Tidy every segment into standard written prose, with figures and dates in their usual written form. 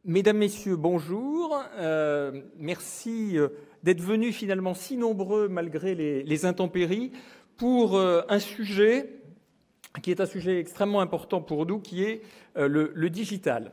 Mesdames, Messieurs, bonjour. Merci d'être venus finalement si nombreux malgré les intempéries pour un sujet qui est un sujet extrêmement important pour nous, qui est le digital.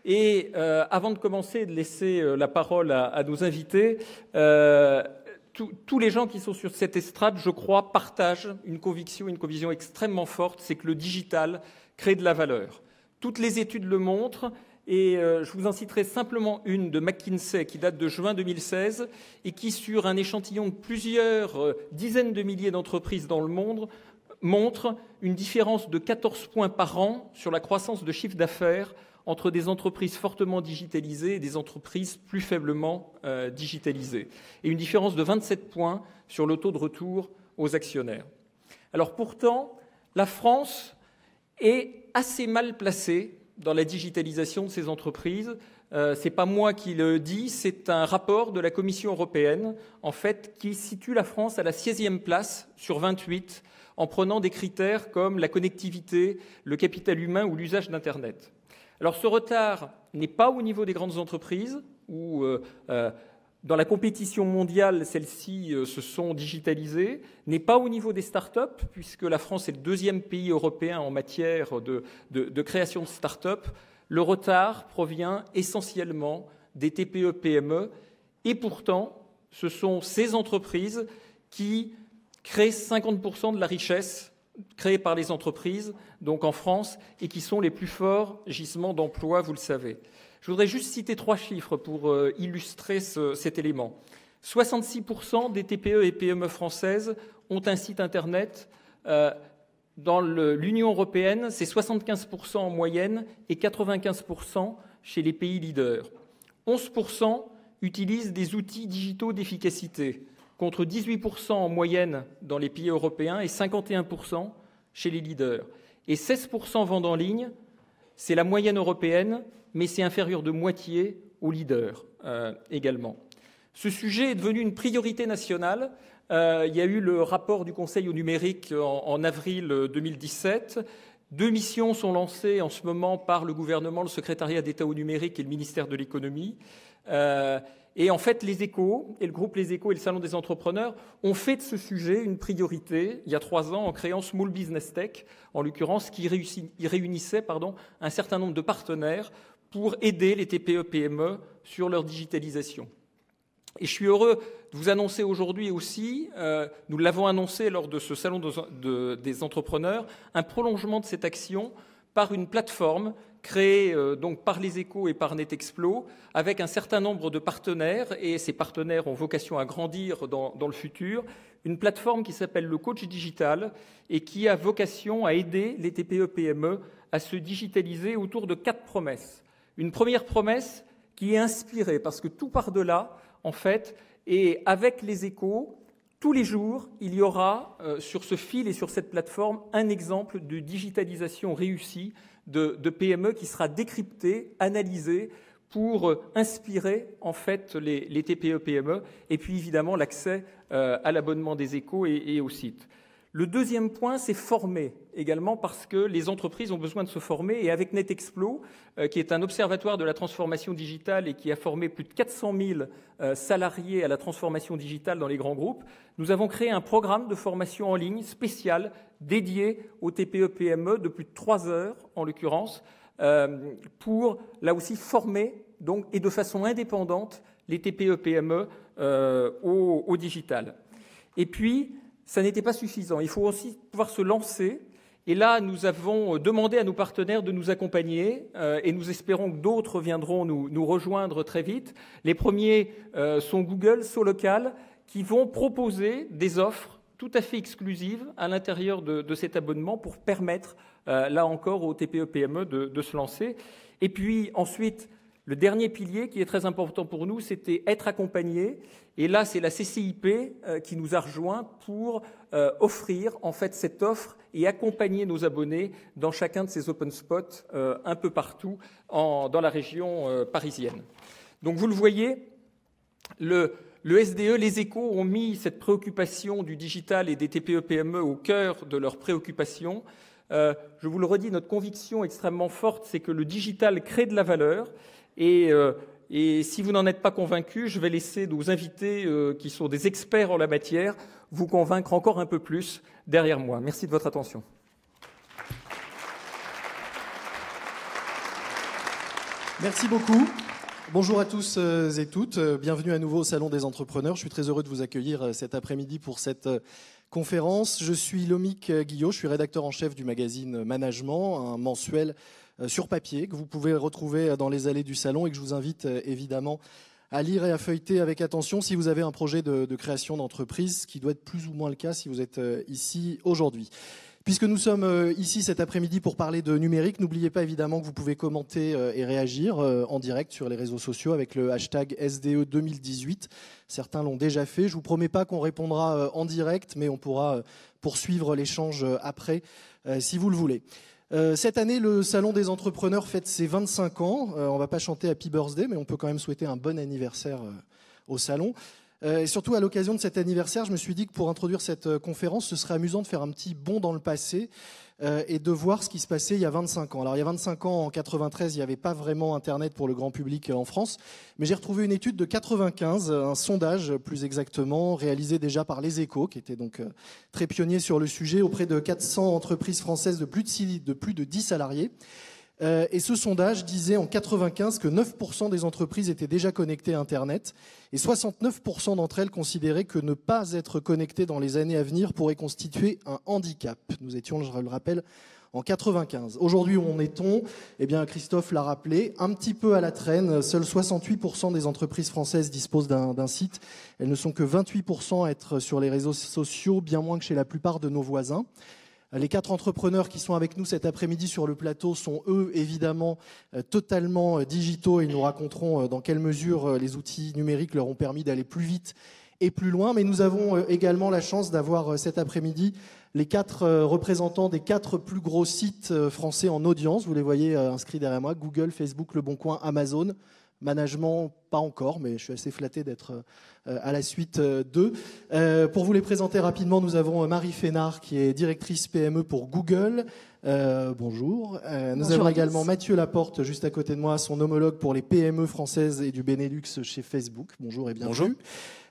Et avant de commencer et de laisser la parole à nos invités, tous les gens qui sont sur cette estrade, je crois, partagent une conviction, une vision extrêmement forte, c'est que le digital crée de la valeur. Toutes les études le montrent. Et je vous en citerai simplement une de McKinsey qui date de juin 2016 et qui, sur un échantillon de plusieurs dizaines de milliers d'entreprises dans le monde, montre une différence de 14 points par an sur la croissance de chiffre d'affaires entre des entreprises fortement digitalisées et des entreprises plus faiblement digitalisées. Et une différence de 27 points sur le taux de retour aux actionnaires. Alors pourtant, la France est assez mal placée dans la digitalisation de ces entreprises. Ce n'est pas moi qui le dis, c'est un rapport de la Commission européenne, en fait, qui situe la France à la 16e place sur 28, en prenant des critères comme la connectivité, le capital humain ou l'usage d'Internet. Alors ce retard n'est pas au niveau des grandes entreprises, où dans la compétition mondiale, celles-ci se sont digitalisées, n'est pas au niveau des start-up, puisque la France est le deuxième pays européen en matière de création de start-up. Le retard provient essentiellement des TPE-PME, et pourtant, ce sont ces entreprises qui créent 50% de la richesse créée par les entreprises, donc en France, et qui sont les plus forts gisements d'emploi, vous le savez. Je voudrais juste citer 3 chiffres pour illustrer cet élément. 66% des TPE et PME françaises ont un site Internet. Dans l'Union européenne, c'est 75% en moyenne et 95% chez les pays leaders. 11% utilisent des outils digitaux d'efficacité, contre 18% en moyenne dans les pays européens et 51% chez les leaders. Et 16% vendent en ligne, c'est la moyenne européenne, mais c'est inférieur de moitié aux leaders également. Ce sujet est devenu une priorité nationale. Il y a eu le rapport du Conseil au numérique en avril 2017. 2 missions sont lancées en ce moment par le gouvernement, le secrétariat d'État au numérique et le ministère de l'économie. Et en fait, les Échos, et le groupe Les Échos et le Salon des entrepreneurs ont fait de ce sujet une priorité il y a 3 ans en créant Small Business Tech, en l'occurrence, qui réunissait un certain nombre de partenaires pour aider les TPE-PME sur leur digitalisation. Et je suis heureux de vous annoncer aujourd'hui aussi, nous l'avons annoncé lors de ce Salon des entrepreneurs, un prolongement de cette action par une plateforme créée donc par les Échos et par NetExplo, avec un certain nombre de partenaires, et ces partenaires ont vocation à grandir dans le futur, une plateforme qui s'appelle le Coach Digital et qui a vocation à aider les TPE-PME à se digitaliser autour de 4 promesses. Une première promesse qui est inspirée, parce que tout part de là, en fait, et avec les Échos, tous les jours, il y aura sur ce fil et sur cette plateforme un exemple de digitalisation réussie de PME qui sera décrypté, analysé pour inspirer en fait les TPE-PME et puis évidemment l'accès à l'abonnement des Échos et au site. Le deuxième point, c'est former également parce que les entreprises ont besoin de se former et avec NetExplo, qui est un observatoire de la transformation digitale et qui a formé plus de 400 000 salariés à la transformation digitale dans les grands groupes, nous avons créé un programme de formation en ligne spécial dédié aux TPE-PME de plus de 3 heures en l'occurrence, pour là aussi former donc, et de façon indépendante les TPE-PME au digital. Et puis, ça n'était pas suffisant. Il faut aussi pouvoir se lancer. Et là, nous avons demandé à nos partenaires de nous accompagner et nous espérons que d'autres viendront nous rejoindre très vite. Les premiers sont Google, Solocal, qui vont proposer des offres tout à fait exclusives à l'intérieur de cet abonnement pour permettre, là encore, aux TPE-PME de se lancer. Et puis ensuite, le dernier pilier qui est très important pour nous, c'était être accompagné. Et là, c'est la CCIP qui nous a rejoints pour offrir en fait cette offre et accompagner nos abonnés dans chacun de ces open spots un peu partout dans la région parisienne. Donc vous le voyez, le SDE, les Échos ont mis cette préoccupation du digital et des TPE-PME au cœur de leurs préoccupations. Je vous le redis, notre conviction extrêmement forte, c'est que le digital crée de la valeur. Et si vous n'en êtes pas convaincu, je vais laisser nos invités, qui sont des experts en la matière, vous convaincre encore un peu plus derrière moi. Merci de votre attention. Merci beaucoup. Bonjour à tous et toutes. Bienvenue à nouveau au Salon des Entrepreneurs. Je suis très heureux de vous accueillir cet après-midi pour cette conférence. Je suis Lomique Guillot, je suis rédacteur en chef du magazine Management, un mensuel sur papier que vous pouvez retrouver dans les allées du salon et que je vous invite évidemment à lire et à feuilleter avec attention si vous avez un projet de création d'entreprise, ce qui doit être plus ou moins le cas si vous êtes ici aujourd'hui. Puisque nous sommes ici cet après-midi pour parler de numérique, n'oubliez pas évidemment que vous pouvez commenter et réagir en direct sur les réseaux sociaux avec le hashtag SDE 2018. Certains l'ont déjà fait. Je vous promets pas qu'on répondra en direct, mais on pourra poursuivre l'échange après si vous le voulez. Cette année, le Salon des Entrepreneurs fête ses 25 ans. On va pas chanter Happy Birthday, mais on peut quand même souhaiter un bon anniversaire au Salon. Et surtout, à l'occasion de cet anniversaire, je me suis dit que pour introduire cette conférence, ce serait amusant de faire un petit bond dans le passé et de voir ce qui se passait il y a 25 ans. Alors, il y a 25 ans, en 93, il n'y avait pas vraiment Internet pour le grand public en France, mais j'ai retrouvé une étude de 95, un sondage plus exactement, réalisé déjà par Les Échos, qui était donc très pionnier sur le sujet, auprès de 400 entreprises françaises de plus de 10 salariés. Et ce sondage disait en 95 que 9% des entreprises étaient déjà connectées à Internet et 69% d'entre elles considéraient que ne pas être connectées dans les années à venir pourrait constituer un handicap. Nous étions, je le rappelle, en 95. Aujourd'hui, où en est-on ? Eh bien, Christophe l'a rappelé, un petit peu à la traîne. Seuls 68% des entreprises françaises disposent d'un site. Elles ne sont que 28% à être sur les réseaux sociaux, bien moins que chez la plupart de nos voisins. Les 4 entrepreneurs qui sont avec nous cet après-midi sur le plateau sont, eux, évidemment, totalement digitaux. Ils nous raconteront dans quelle mesure les outils numériques leur ont permis d'aller plus vite et plus loin. Mais nous avons également la chance d'avoir cet après-midi les 4 représentants des 4 plus gros sites français en audience. Vous les voyez inscrits derrière moi, Google, Facebook, Le Bon Coin, Amazon. Management, pas encore, mais je suis assez flatté d'être à la suite d'eux. Pour vous les présenter rapidement, nous avons Marie Fénard, qui est directrice PME pour Google. Bonjour. Nous avons également Mathieu Laporte, juste à côté de moi, son homologue pour les PME françaises et du Benelux chez Facebook. Bonjour et bienvenue. Bonjour.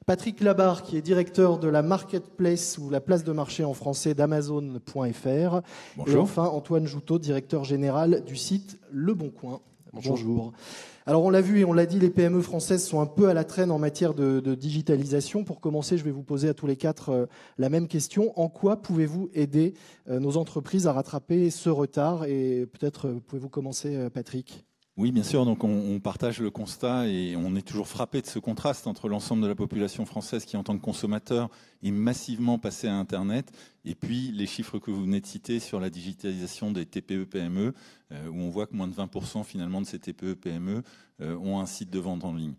Patrick Labarre, qui est directeur de la marketplace ou la place de marché en français d'Amazon.fr. Et enfin, Antoine Joutot, directeur général du site Le Bon Coin. Bonjour. Alors on l'a vu et on l'a dit, les PME françaises sont un peu à la traîne en matière de digitalisation. Pour commencer, je vais vous poser à tous les 4 la même question. En quoi pouvez-vous aider nos entreprises à rattraper ce retard ? Et peut-être pouvez-vous commencer, Patrick ? Oui, bien sûr. Donc, on partage le constat et on est toujours frappé de ce contraste entre l'ensemble de la population française qui, en tant que consommateur, est massivement passée à Internet et puis les chiffres que vous venez de citer sur la digitalisation des TPE-PME, où on voit que moins de 20% finalement de ces TPE-PME ont un site de vente en ligne.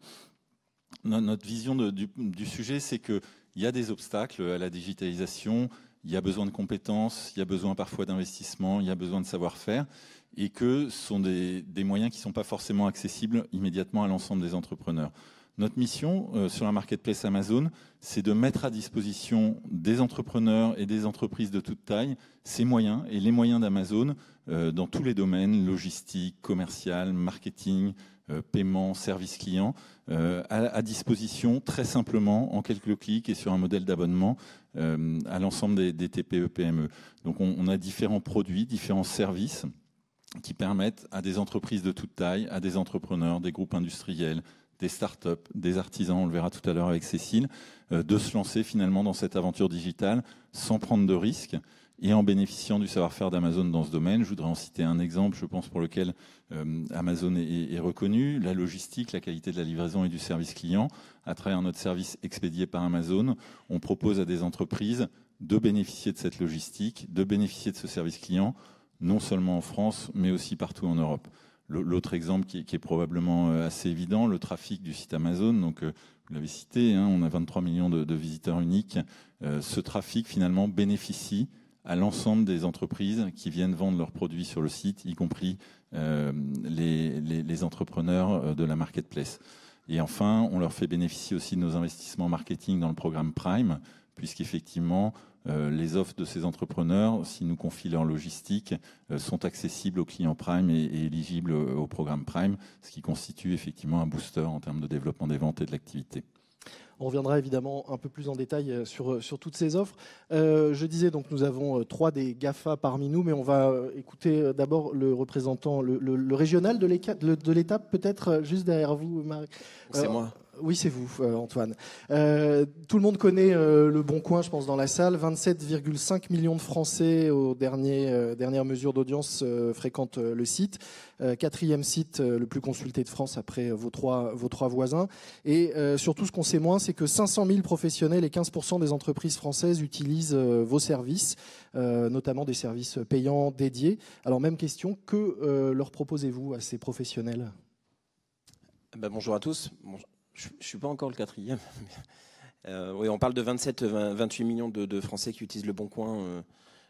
Notre vision du sujet, c'est qu'il y a des obstacles à la digitalisation, il y a besoin de compétences, il y a besoin parfois d'investissement, il y a besoin de savoir-faire, et que ce sont des moyens qui ne sont pas forcément accessibles immédiatement à l'ensemble des entrepreneurs. Notre mission sur la marketplace Amazon, c'est de mettre à disposition des entrepreneurs et des entreprises de toute taille ces moyens et les moyens d'Amazon dans tous les domaines, logistique, commercial, marketing, paiement, service client, à disposition très simplement en quelques clics et sur un modèle d'abonnement à l'ensemble des TPE-PME. Donc on a différents produits, différents services qui permettent à des entreprises de toute taille, à des entrepreneurs, des groupes industriels, des startups, des artisans, on le verra tout à l'heure avec Cécile, de se lancer finalement dans cette aventure digitale sans prendre de risques et en bénéficiant du savoir-faire d'Amazon dans ce domaine. Je voudrais en citer un exemple, je pense, pour lequel Amazon est reconnu, la logistique, la qualité de la livraison et du service client. À travers notre service expédié par Amazon, on propose à des entreprises de bénéficier de cette logistique, de bénéficier de ce service client, non seulement en France, mais aussi partout en Europe. L'autre exemple qui est probablement assez évident, le trafic du site Amazon. Donc, vous l'avez cité, on a 23 millions de visiteurs uniques. Ce trafic, finalement, bénéficie à l'ensemble des entreprises qui viennent vendre leurs produits sur le site, y compris les entrepreneurs de la marketplace. Et enfin, on leur fait bénéficier aussi de nos investissements marketing dans le programme Prime, puisqu'effectivement, les offres de ces entrepreneurs, s'ils nous confient leur logistique, sont accessibles aux clients Prime et éligibles au programme Prime, ce qui constitue effectivement un booster en termes de développement des ventes et de l'activité. On reviendra évidemment un peu plus en détail sur toutes ces offres. Je disais donc nous avons 3 des GAFA parmi nous, mais on va écouter d'abord le représentant, le régional de l'État, peut-être juste derrière vous, Marc. C'est moi. Oui, c'est vous, Antoine. Tout le monde connaît Le Bon Coin, je pense, dans la salle. 27,5 millions de Français aux dernières mesures d'audience fréquentent le site. 4e site le plus consulté de France après vos trois voisins. Et surtout, ce qu'on sait moins, c'est que 500 000 professionnels et 15% des entreprises françaises utilisent vos services, notamment des services payants dédiés. Alors, même question, que leur proposez-vous à ces professionnels ? Bonjour à tous. Bon, je ne suis pas encore le 4e. Oui, on parle de 28 millions de Français qui utilisent Le Bon Coin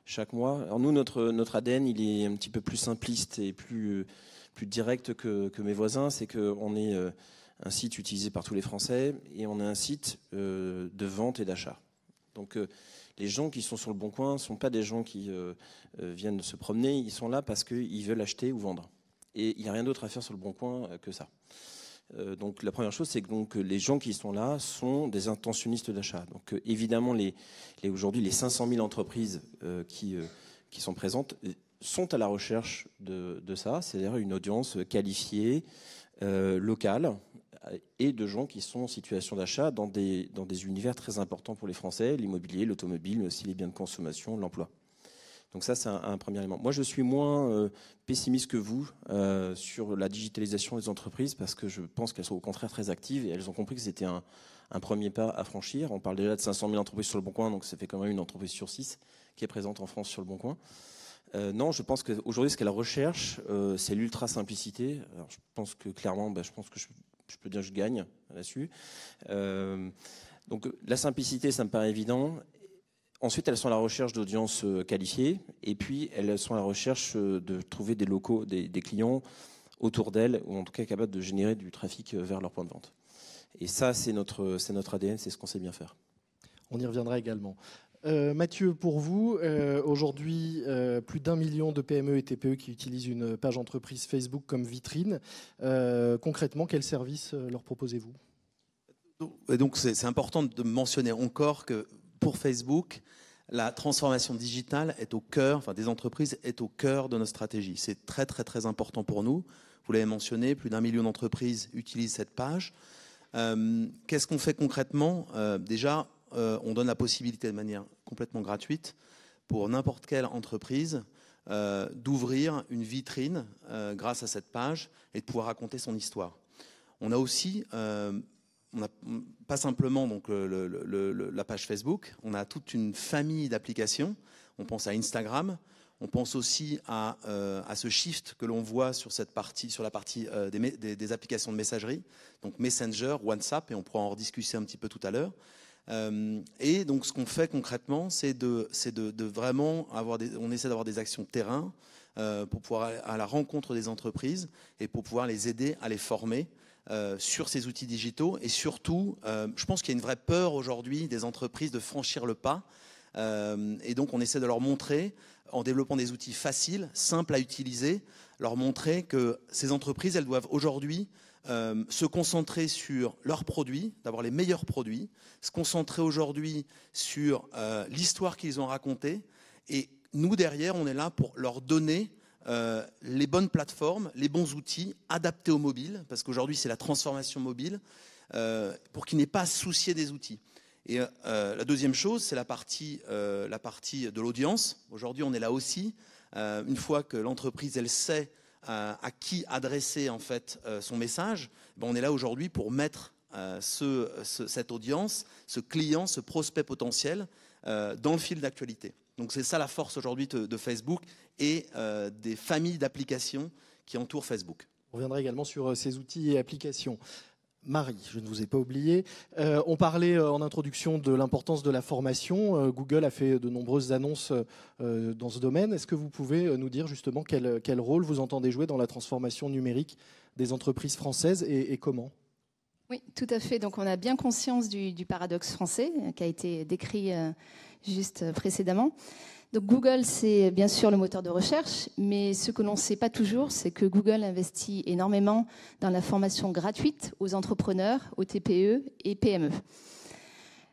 chaque mois. Alors nous, notre ADN, il est un petit peu plus simpliste et plus direct que mes voisins. C'est qu'on est un site utilisé par tous les Français et on est un site de vente et d'achat. Donc les gens qui sont sur Le Bon Coin ne sont pas des gens qui viennent se promener. Ils sont là parce qu'ils veulent acheter ou vendre. Et il n'y a rien d'autre à faire sur Le Bon Coin que ça. Donc la première chose, c'est que les gens qui sont là sont des intentionnistes d'achat. Donc évidemment, aujourd'hui, les 500 000 entreprises qui sont présentes sont à la recherche de ça, c'est-à-dire une audience qualifiée, locale, et de gens qui sont en situation d'achat dans des univers très importants pour les Français, l'immobilier, l'automobile, mais aussi les biens de consommation, l'emploi. Donc ça, c'est un premier élément. Moi, je suis moins pessimiste que vous sur la digitalisation des entreprises parce que je pense qu'elles sont au contraire très actives et elles ont compris que c'était un premier pas à franchir. On parle déjà de 500 000 entreprises sur Le Bon Coin, donc ça fait quand même une entreprise sur 6 qui est présente en France sur Le Bon Coin. Non, je pense qu'aujourd'hui, ce qu'elle recherche, c'est l'ultra simplicité. Alors, je pense que clairement, je pense que je peux dire que je gagne là-dessus. Donc la simplicité, ça me paraît évident. Ensuite, elles sont à la recherche d'audiences qualifiées et puis elles sont à la recherche de trouver des locaux, des clients autour d'elles ou en tout cas capables de générer du trafic vers leur point de vente. Et ça, c'est notre ADN, c'est ce qu'on sait bien faire. On y reviendra également. Mathieu, pour vous, aujourd'hui, plus d'1 million de PME et TPE qui utilisent une page entreprise Facebook comme vitrine. Concrètement, quels services leur proposez-vous ? Et donc, c'est important de mentionner encore que pour Facebook, la transformation digitale est au cœur, des entreprises est au cœur de notre stratégie. C'est très, très, très important pour nous. Vous l'avez mentionné, plus d'1 million d'entreprises utilisent cette page. Qu'est-ce qu'on fait concrètement ? Déjà, on donne la possibilité de manière complètement gratuite pour n'importe quelle entreprise d'ouvrir une vitrine grâce à cette page et de pouvoir raconter son histoire. On a aussi... on n'a pas simplement donc, la page Facebook, on a toute une famille d'applications. On pense à Instagram, on pense aussi à ce shift que l'on voit sur la partie des applications de messagerie, donc Messenger, WhatsApp, et on pourra en rediscuter un petit peu tout à l'heure. Et donc ce qu'on fait concrètement, c'est de vraiment on essaie d'avoir des actions de terrain pour pouvoir aller à la rencontre des entreprises et pour pouvoir les aider à les former sur ces outils digitaux. Et surtout, je pense qu'il y a une vraie peur aujourd'hui des entreprises de franchir le pas. Et donc, on essaie de leur montrer, en développant des outils faciles, simples à utiliser, leur montrer que ces entreprises, elles doivent aujourd'hui se concentrer sur leurs produits, d'avoir les meilleurs produits, se concentrer aujourd'hui sur l'histoire qu'ils ont racontée. Et nous, derrière, on est là pour leur donner les bonnes plateformes, les bons outils adaptés au mobile, parce qu'aujourd'hui c'est la transformation mobile, pour qu'il n'ait pas à se soucier des outils. Et la deuxième chose, c'est la partie de l'audience. Aujourd'hui, on est là aussi. Une fois que l'entreprise elle sait à qui adresser en fait son message, on est là aujourd'hui pour mettre cette audience, ce client, ce prospect potentiel dans le fil d'actualité. Donc c'est ça la force aujourd'hui de Facebook et des familles d'applications qui entourent Facebook. On reviendra également sur ces outils et applications. Marie, je ne vous ai pas oublié. On parlait en introduction de l'importance de la formation. Google a fait de nombreuses annonces dans ce domaine. Est-ce que vous pouvez nous dire justement quel rôle vous entendez jouer dans la transformation numérique des entreprises françaises et comment ? Oui, tout à fait. Donc on a bien conscience du paradoxe français qui a été décrit juste précédemment. Donc Google, c'est bien sûr le moteur de recherche, mais ce que l'on ne sait pas toujours, c'est que Google investit énormément dans la formation gratuite aux entrepreneurs, aux TPE et PME.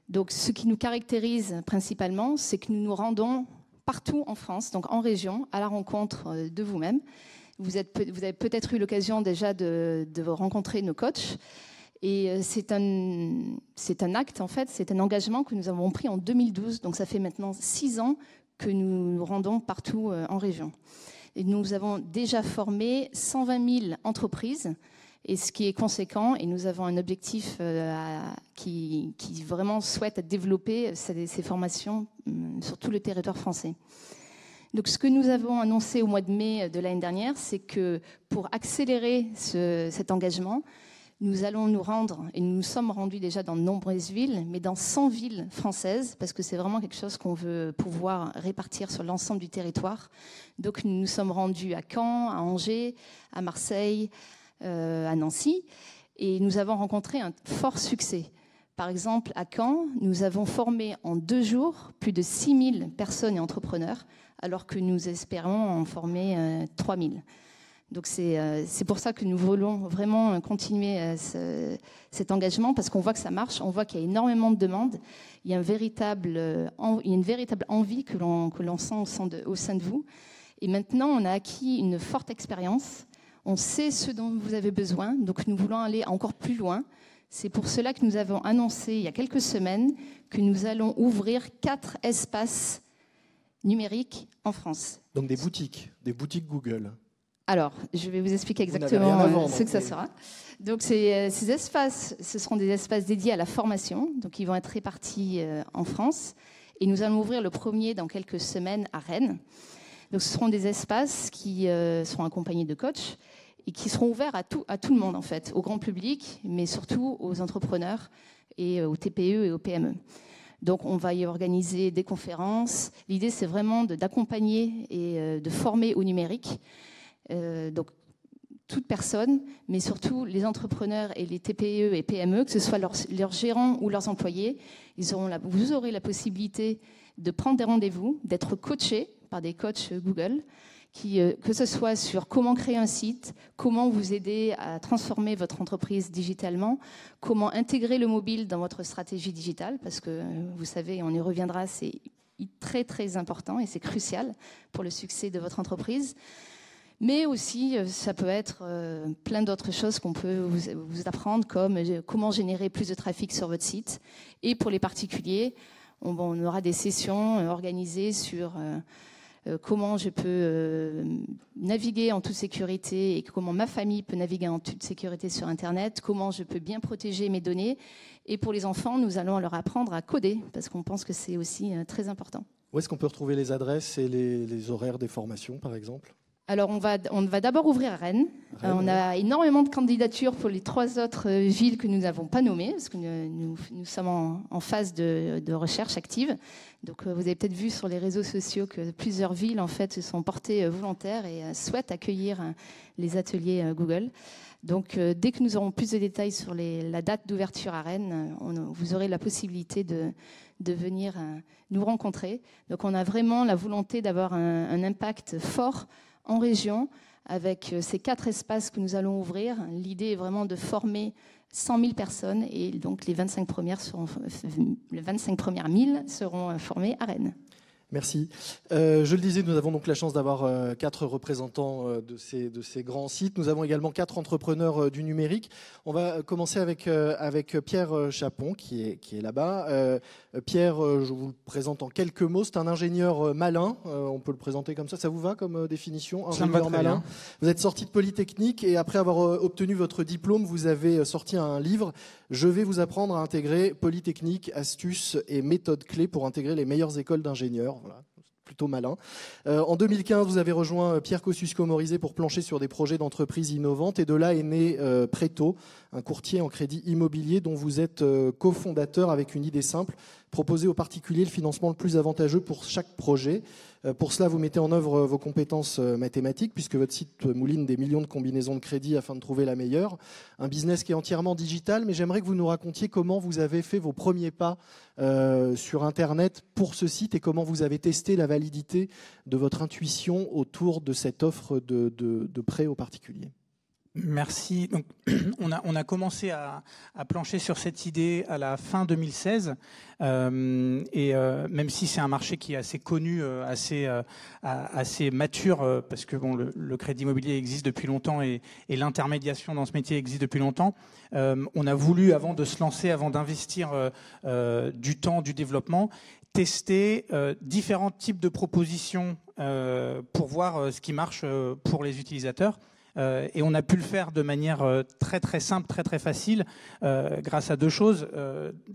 Donc ce qui nous caractérise principalement, c'est que nous nous rendons partout en France, donc en région, à la rencontre de vous-même. Vous avez peut-être eu l'occasion déjà de rencontrer nos coachs. Et c'est un acte, en fait, c'est un engagement que nous avons pris en 2012. Donc ça fait maintenant 6 ans que nous nous rendons partout en région. Et nous avons déjà formé 120 000 entreprises, et ce qui est conséquent. Et nous avons un objectif qui vraiment souhaite développer ces formations sur tout le territoire français. Donc, ce que nous avons annoncé au mois de mai de l'année dernière, c'est que pour accélérer cet engagement, nous allons nous rendre, et nous nous sommes rendus déjà dans de nombreuses villes, mais dans 100 villes françaises, parce que c'est vraiment quelque chose qu'on veut pouvoir répartir sur l'ensemble du territoire. Donc, nous nous sommes rendus à Caen, à Angers, à Marseille, à Nancy, et nous avons rencontré un fort succès. Par exemple, à Caen, nous avons formé en 2 jours plus de 6 000 personnes et entrepreneurs, alors que nous espérons en former 3 000. Donc c'est pour ça que nous voulons vraiment continuer cet engagement, parce qu'on voit que ça marche, on voit qu'il y a énormément de demandes, il y a une véritable envie que l'on sent au sein de vous. Et maintenant, on a acquis une forte expérience, on sait ce dont vous avez besoin, donc nous voulons aller encore plus loin. C'est pour cela que nous avons annoncé il y a quelques semaines que nous allons ouvrir 4 espaces numériques en France. Donc des boutiques Google. Alors, je vais vous expliquer exactement ce que ça sera. Donc, ces espaces, ce seront des espaces dédiés à la formation. Donc, ils vont être répartis en France. Et nous allons ouvrir le premier dans quelques semaines à Rennes. Donc, ce seront des espaces qui seront accompagnés de coachs et qui seront ouverts à tout le monde, en fait, au grand public, mais surtout aux entrepreneurs et aux TPE et aux PME. Donc, on va y organiser des conférences. L'idée, c'est vraiment d'accompagner et de former au numérique. Donc, toute personne, mais surtout les entrepreneurs et les TPE et PME, que ce soit leurs gérants ou leurs employés, vous aurez la possibilité de prendre des rendez-vous, d'être coachés par des coachs Google, que ce soit sur comment créer un site, comment vous aider à transformer votre entreprise digitalement, comment intégrer le mobile dans votre stratégie digitale, parce que vous savez, on y reviendra, c'est très très important et c'est crucial pour le succès de votre entreprise. Mais aussi, ça peut être plein d'autres choses qu'on peut vous apprendre, comme comment générer plus de trafic sur votre site. Et pour les particuliers, on aura des sessions organisées sur comment je peux naviguer en toute sécurité et comment ma famille peut naviguer en toute sécurité sur Internet, comment je peux bien protéger mes données. Et pour les enfants, nous allons leur apprendre à coder, parce qu'on pense que c'est aussi très important. Où est-ce qu'on peut retrouver les adresses et les horaires des formations, par exemple ? Alors, on va d'abord ouvrir à Rennes. On a énormément de candidatures pour les 3 autres villes que nous n'avons pas nommées, parce que nous sommes en phase de recherche active. Donc, vous avez peut-être vu sur les réseaux sociaux que plusieurs villes, en fait, se sont portées volontaires et souhaitent accueillir les ateliers Google. Donc, dès que nous aurons plus de détails sur la date d'ouverture à Rennes, vous aurez la possibilité de venir nous rencontrer. Donc, on a vraiment la volonté d'avoir un impact fort en région, avec ces 4 espaces que nous allons ouvrir. L'idée est vraiment de former 100 000 personnes et donc les 25 premières 1000 seront formées à Rennes. Merci. Je le disais, nous avons donc la chance d'avoir 4 représentants de ces grands sites. Nous avons également 4 entrepreneurs du numérique. On va commencer avec Pierre Chapon, qui est là-bas. Pierre, je vous le présente en quelques mots. C'est un ingénieur malin. On peut le présenter comme ça. Ça vous va comme définition? Ingénieur malin. Bien. Vous êtes sorti de Polytechnique et après avoir obtenu votre diplôme, vous avez sorti un livre. Je vais vous apprendre à intégrer Polytechnique, astuces et méthodes clés pour intégrer les meilleures écoles d'ingénieurs. Voilà, plutôt malin. En 2015, vous avez rejoint Pierre Kosciusko-Morizet pour plancher sur des projets d'entreprises innovantes. Et de là est né Préto, un courtier en crédit immobilier dont vous êtes cofondateur avec une idée simple, proposer aux particuliers le financement le plus avantageux pour chaque projet. Pour cela, vous mettez en œuvre vos compétences mathématiques, puisque votre site mouline des millions de combinaisons de crédits afin de trouver la meilleure. Un business qui est entièrement digital, mais j'aimerais que vous nous racontiez comment vous avez fait vos premiers pas sur Internet pour ce site et comment vous avez testé la validité de votre intuition autour de cette offre de prêt aux particuliers. Merci. Donc, on a commencé à plancher sur cette idée à la fin 2016. Même si c'est un marché qui est assez connu, assez mature, parce que bon, le crédit immobilier existe depuis longtemps et l'intermédiation dans ce métier existe depuis longtemps, on a voulu, avant de se lancer, avant d'investir du temps, du développement, tester différents types de propositions pour voir ce qui marche pour les utilisateurs. Et on a pu le faire de manière très très simple, très très facile, grâce à deux choses.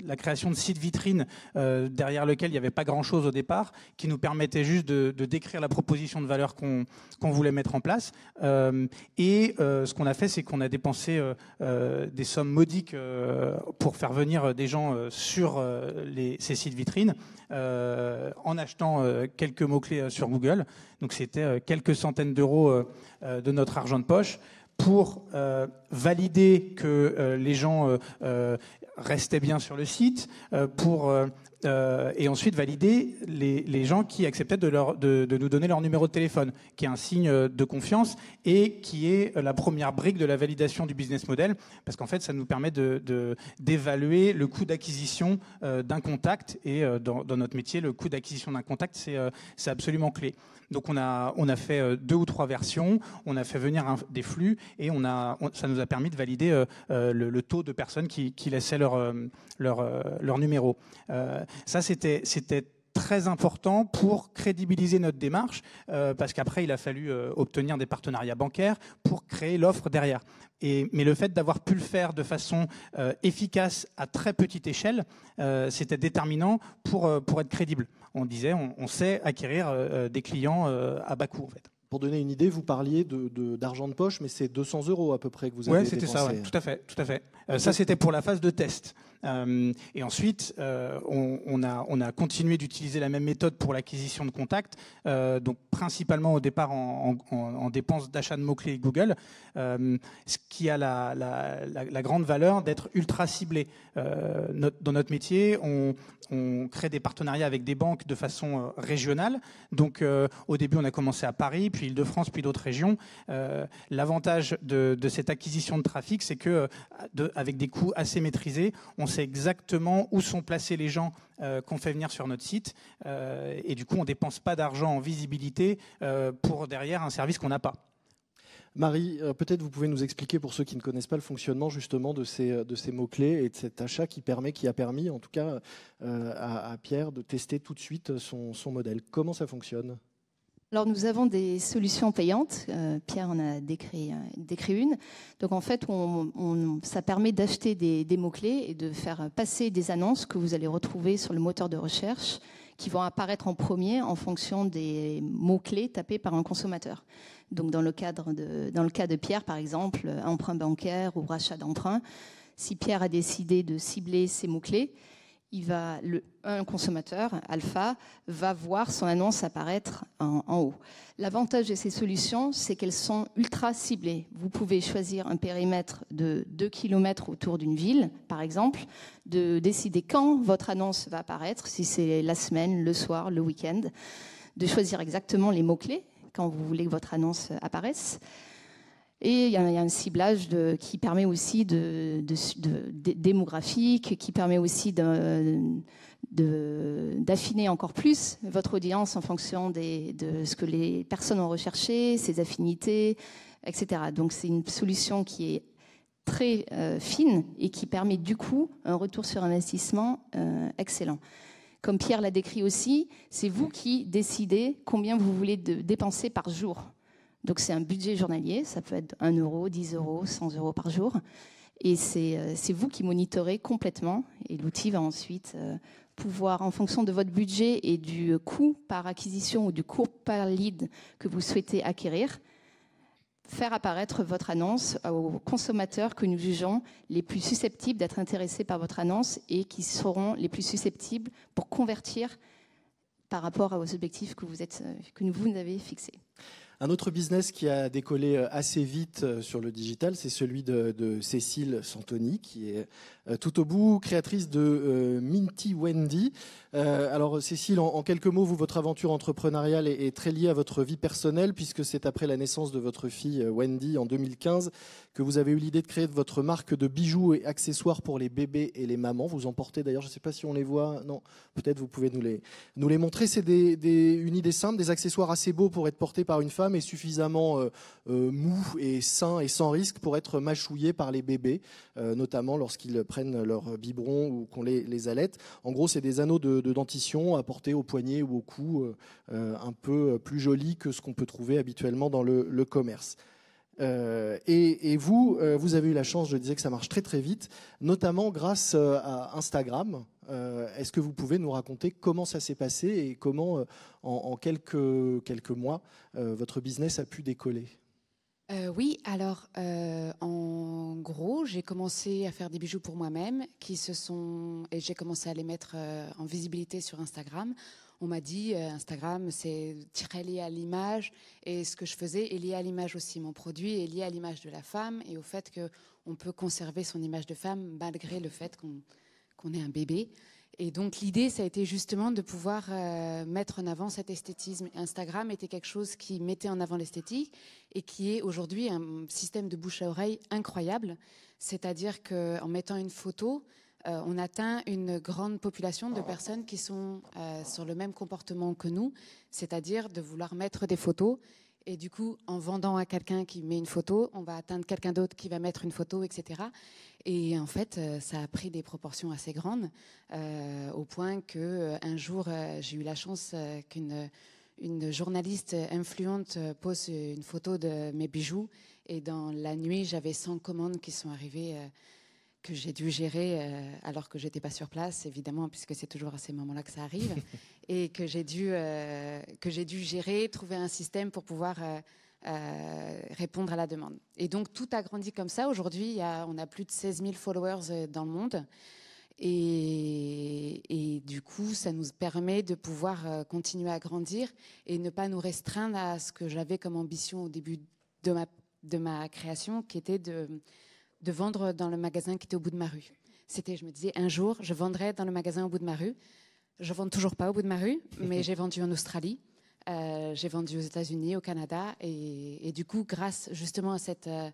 La création de sites vitrines derrière lequel il n'y avait pas grand-chose au départ, qui nous permettait juste de décrire la proposition de valeur qu'on voulait mettre en place. Ce qu'on a fait, c'est qu'on a dépensé des sommes modiques pour faire venir des gens sur ces sites vitrines, en achetant quelques mots-clés sur Google. Donc c'était quelques centaines d'euros de notre argent de poche pour valider que les gens restaient bien sur le site, et ensuite valider les gens qui acceptaient de nous donner leur numéro de téléphone, qui est un signe de confiance et qui est la première brique de la validation du business model, parce qu'en fait ça nous permet d'évaluer le coût d'acquisition d'un contact, et dans notre métier le coût d'acquisition d'un contact c'est absolument clé. Donc on a fait 2 ou 3 versions, on a fait venir des flux et ça nous a permis de valider le taux de personnes qui laissaient leur numéro. Ça c'était très important pour crédibiliser notre démarche, parce qu'après il a fallu obtenir des partenariats bancaires pour créer l'offre derrière. Mais le fait d'avoir pu le faire de façon efficace à très petite échelle, c'était déterminant pour être crédible. On disait, on sait acquérir des clients à bas coût en fait. Pour donner une idée, vous parliez d'argent de poche, mais c'est 200 euros à peu près que vous avez dépensé. Oui, c'était ça, ouais, tout à fait. Ça, c'était pour la phase de test. Et ensuite, on a continué d'utiliser la même méthode pour l'acquisition de contacts, donc principalement au départ en dépenses d'achat de mots-clés Google, ce qui a la grande valeur d'être ultra ciblé. Dans notre métier, on crée des partenariats avec des banques de façon régionale. Donc, au début, on a commencé à Paris, puis Île-de-France, puis d'autres régions. L'avantage de cette acquisition de trafic, c'est que, avec des coûts assez maîtrisés, on sait exactement où sont placés les gens qu'on fait venir sur notre site. Et du coup, on ne dépense pas d'argent en visibilité pour derrière un service qu'on n'a pas. Marie, peut-être vous pouvez nous expliquer, pour ceux qui ne connaissent pas le fonctionnement justement de ces mots-clés et de cet achat qui a permis en tout cas à Pierre de tester tout de suite son modèle. Comment ça fonctionne ? Alors nous avons des solutions payantes. Pierre en a décrit une. Donc en fait, ça permet d'acheter des mots-clés et de faire passer des annonces que vous allez retrouver sur le moteur de recherche, qui vont apparaître en premier en fonction des mots-clés tapés par un consommateur. Donc dans le cas de Pierre, par exemple, emprunt bancaire ou rachat d'emprunt, si Pierre a décidé de cibler ces mots-clés, un consommateur, Alpha, va voir son annonce apparaître en haut. L'avantage de ces solutions, c'est qu'elles sont ultra ciblées. Vous pouvez choisir un périmètre de 2 km autour d'une ville, par exemple, de décider quand votre annonce va apparaître, si c'est la semaine, le soir, le week-end, de choisir exactement les mots-clés quand vous voulez que votre annonce apparaisse. Et il y a un ciblage qui permet aussi démographique, qui permet aussi d'affiner encore plus votre audience en fonction de ce que les personnes ont recherché, ses affinités, etc. Donc c'est une solution qui est très fine et qui permet du coup un retour sur investissement excellent. Comme Pierre l'a décrit aussi, c'est vous qui décidez combien vous voulez dépenser par jour. Donc c'est un budget journalier, ça peut être 1 euro, 10 euros, 100 euros par jour. Et c'est vous qui monitorez complètement. Et l'outil va ensuite pouvoir, en fonction de votre budget et du coût par acquisition ou du coût par lead que vous souhaitez acquérir, faire apparaître votre annonce aux consommateurs que nous jugeons les plus susceptibles d'être intéressés par votre annonce et qui seront les plus susceptibles pour convertir par rapport aux objectifs que vous avez fixés. Un autre business qui a décollé assez vite sur le digital, c'est celui de Cécile Santoni, qui est tout au bout créatrice de Minty Wendy. Alors Cécile, en quelques mots, votre aventure entrepreneuriale est très liée à votre vie personnelle, puisque c'est après la naissance de votre fille Wendy en 2015 que vous avez eu l'idée de créer votre marque de bijoux et accessoires pour les bébés et les mamans. Vous en portez d'ailleurs, je ne sais pas si on les voit, non, peut-être vous pouvez nous les montrer. C'est une idée simple, des accessoires assez beaux pour être portés par une femme et suffisamment mou et sain et sans risque pour être mâchouillés par les bébés, notamment lorsqu'ils prennent leur biberon ou qu'on les allaite. En gros, c'est des anneaux de dentition à porter au poignet ou au cou, un peu plus jolis que ce qu'on peut trouver habituellement dans le commerce. Et vous avez eu la chance, je disais que ça marche très très vite, notamment grâce à Instagram. Est-ce que vous pouvez nous raconter comment ça s'est passé et comment, en quelques mois, votre business a pu décoller ? Oui, alors en gros, j'ai commencé à faire des bijoux pour moi-même et j'ai commencé à les mettre en visibilité sur Instagram. On m'a dit Instagram, c'est très lié à l'image et ce que je faisais est lié à l'image aussi. Mon produit est lié à l'image de la femme et au fait qu'on peut conserver son image de femme malgré le fait qu'on ait un bébé. Et donc l'idée, ça a été justement de pouvoir mettre en avant cet esthétisme. Instagram était quelque chose qui mettait en avant l'esthétique et qui est aujourd'hui un système de bouche à oreille incroyable. C'est-à-dire qu'en mettant une photo, on atteint une grande population de personnes qui sont sur le même comportement que nous, c'est-à-dire de vouloir mettre des photos. Et du coup, en vendant à quelqu'un qui met une photo, on va atteindre quelqu'un d'autre qui va mettre une photo, etc. Et en fait, ça a pris des proportions assez grandes, au point qu'un jour, j'ai eu la chance qu'une journaliste influente pose une photo de mes bijoux. Et dans la nuit, j'avais 100 commandes qui sont arrivées que j'ai dû gérer alors que j'étais pas sur place, évidemment, puisque c'est toujours à ces moments-là que ça arrive, et que j'ai dû gérer, trouver un système pour pouvoir répondre à la demande. Et donc tout a grandi comme ça. Aujourd'hui, on a plus de 16 000 followers dans le monde, et du coup, ça nous permet de pouvoir continuer à grandir et ne pas nous restreindre à ce que j'avais comme ambition au début de ma création, qui était de vendre dans le magasin qui était au bout de ma rue. Je me disais, un jour, je vendrai dans le magasin au bout de ma rue. Je ne vends toujours pas au bout de ma rue, mais j'ai vendu en Australie, j'ai vendu aux États-Unis, au Canada, et du coup, grâce justement à ce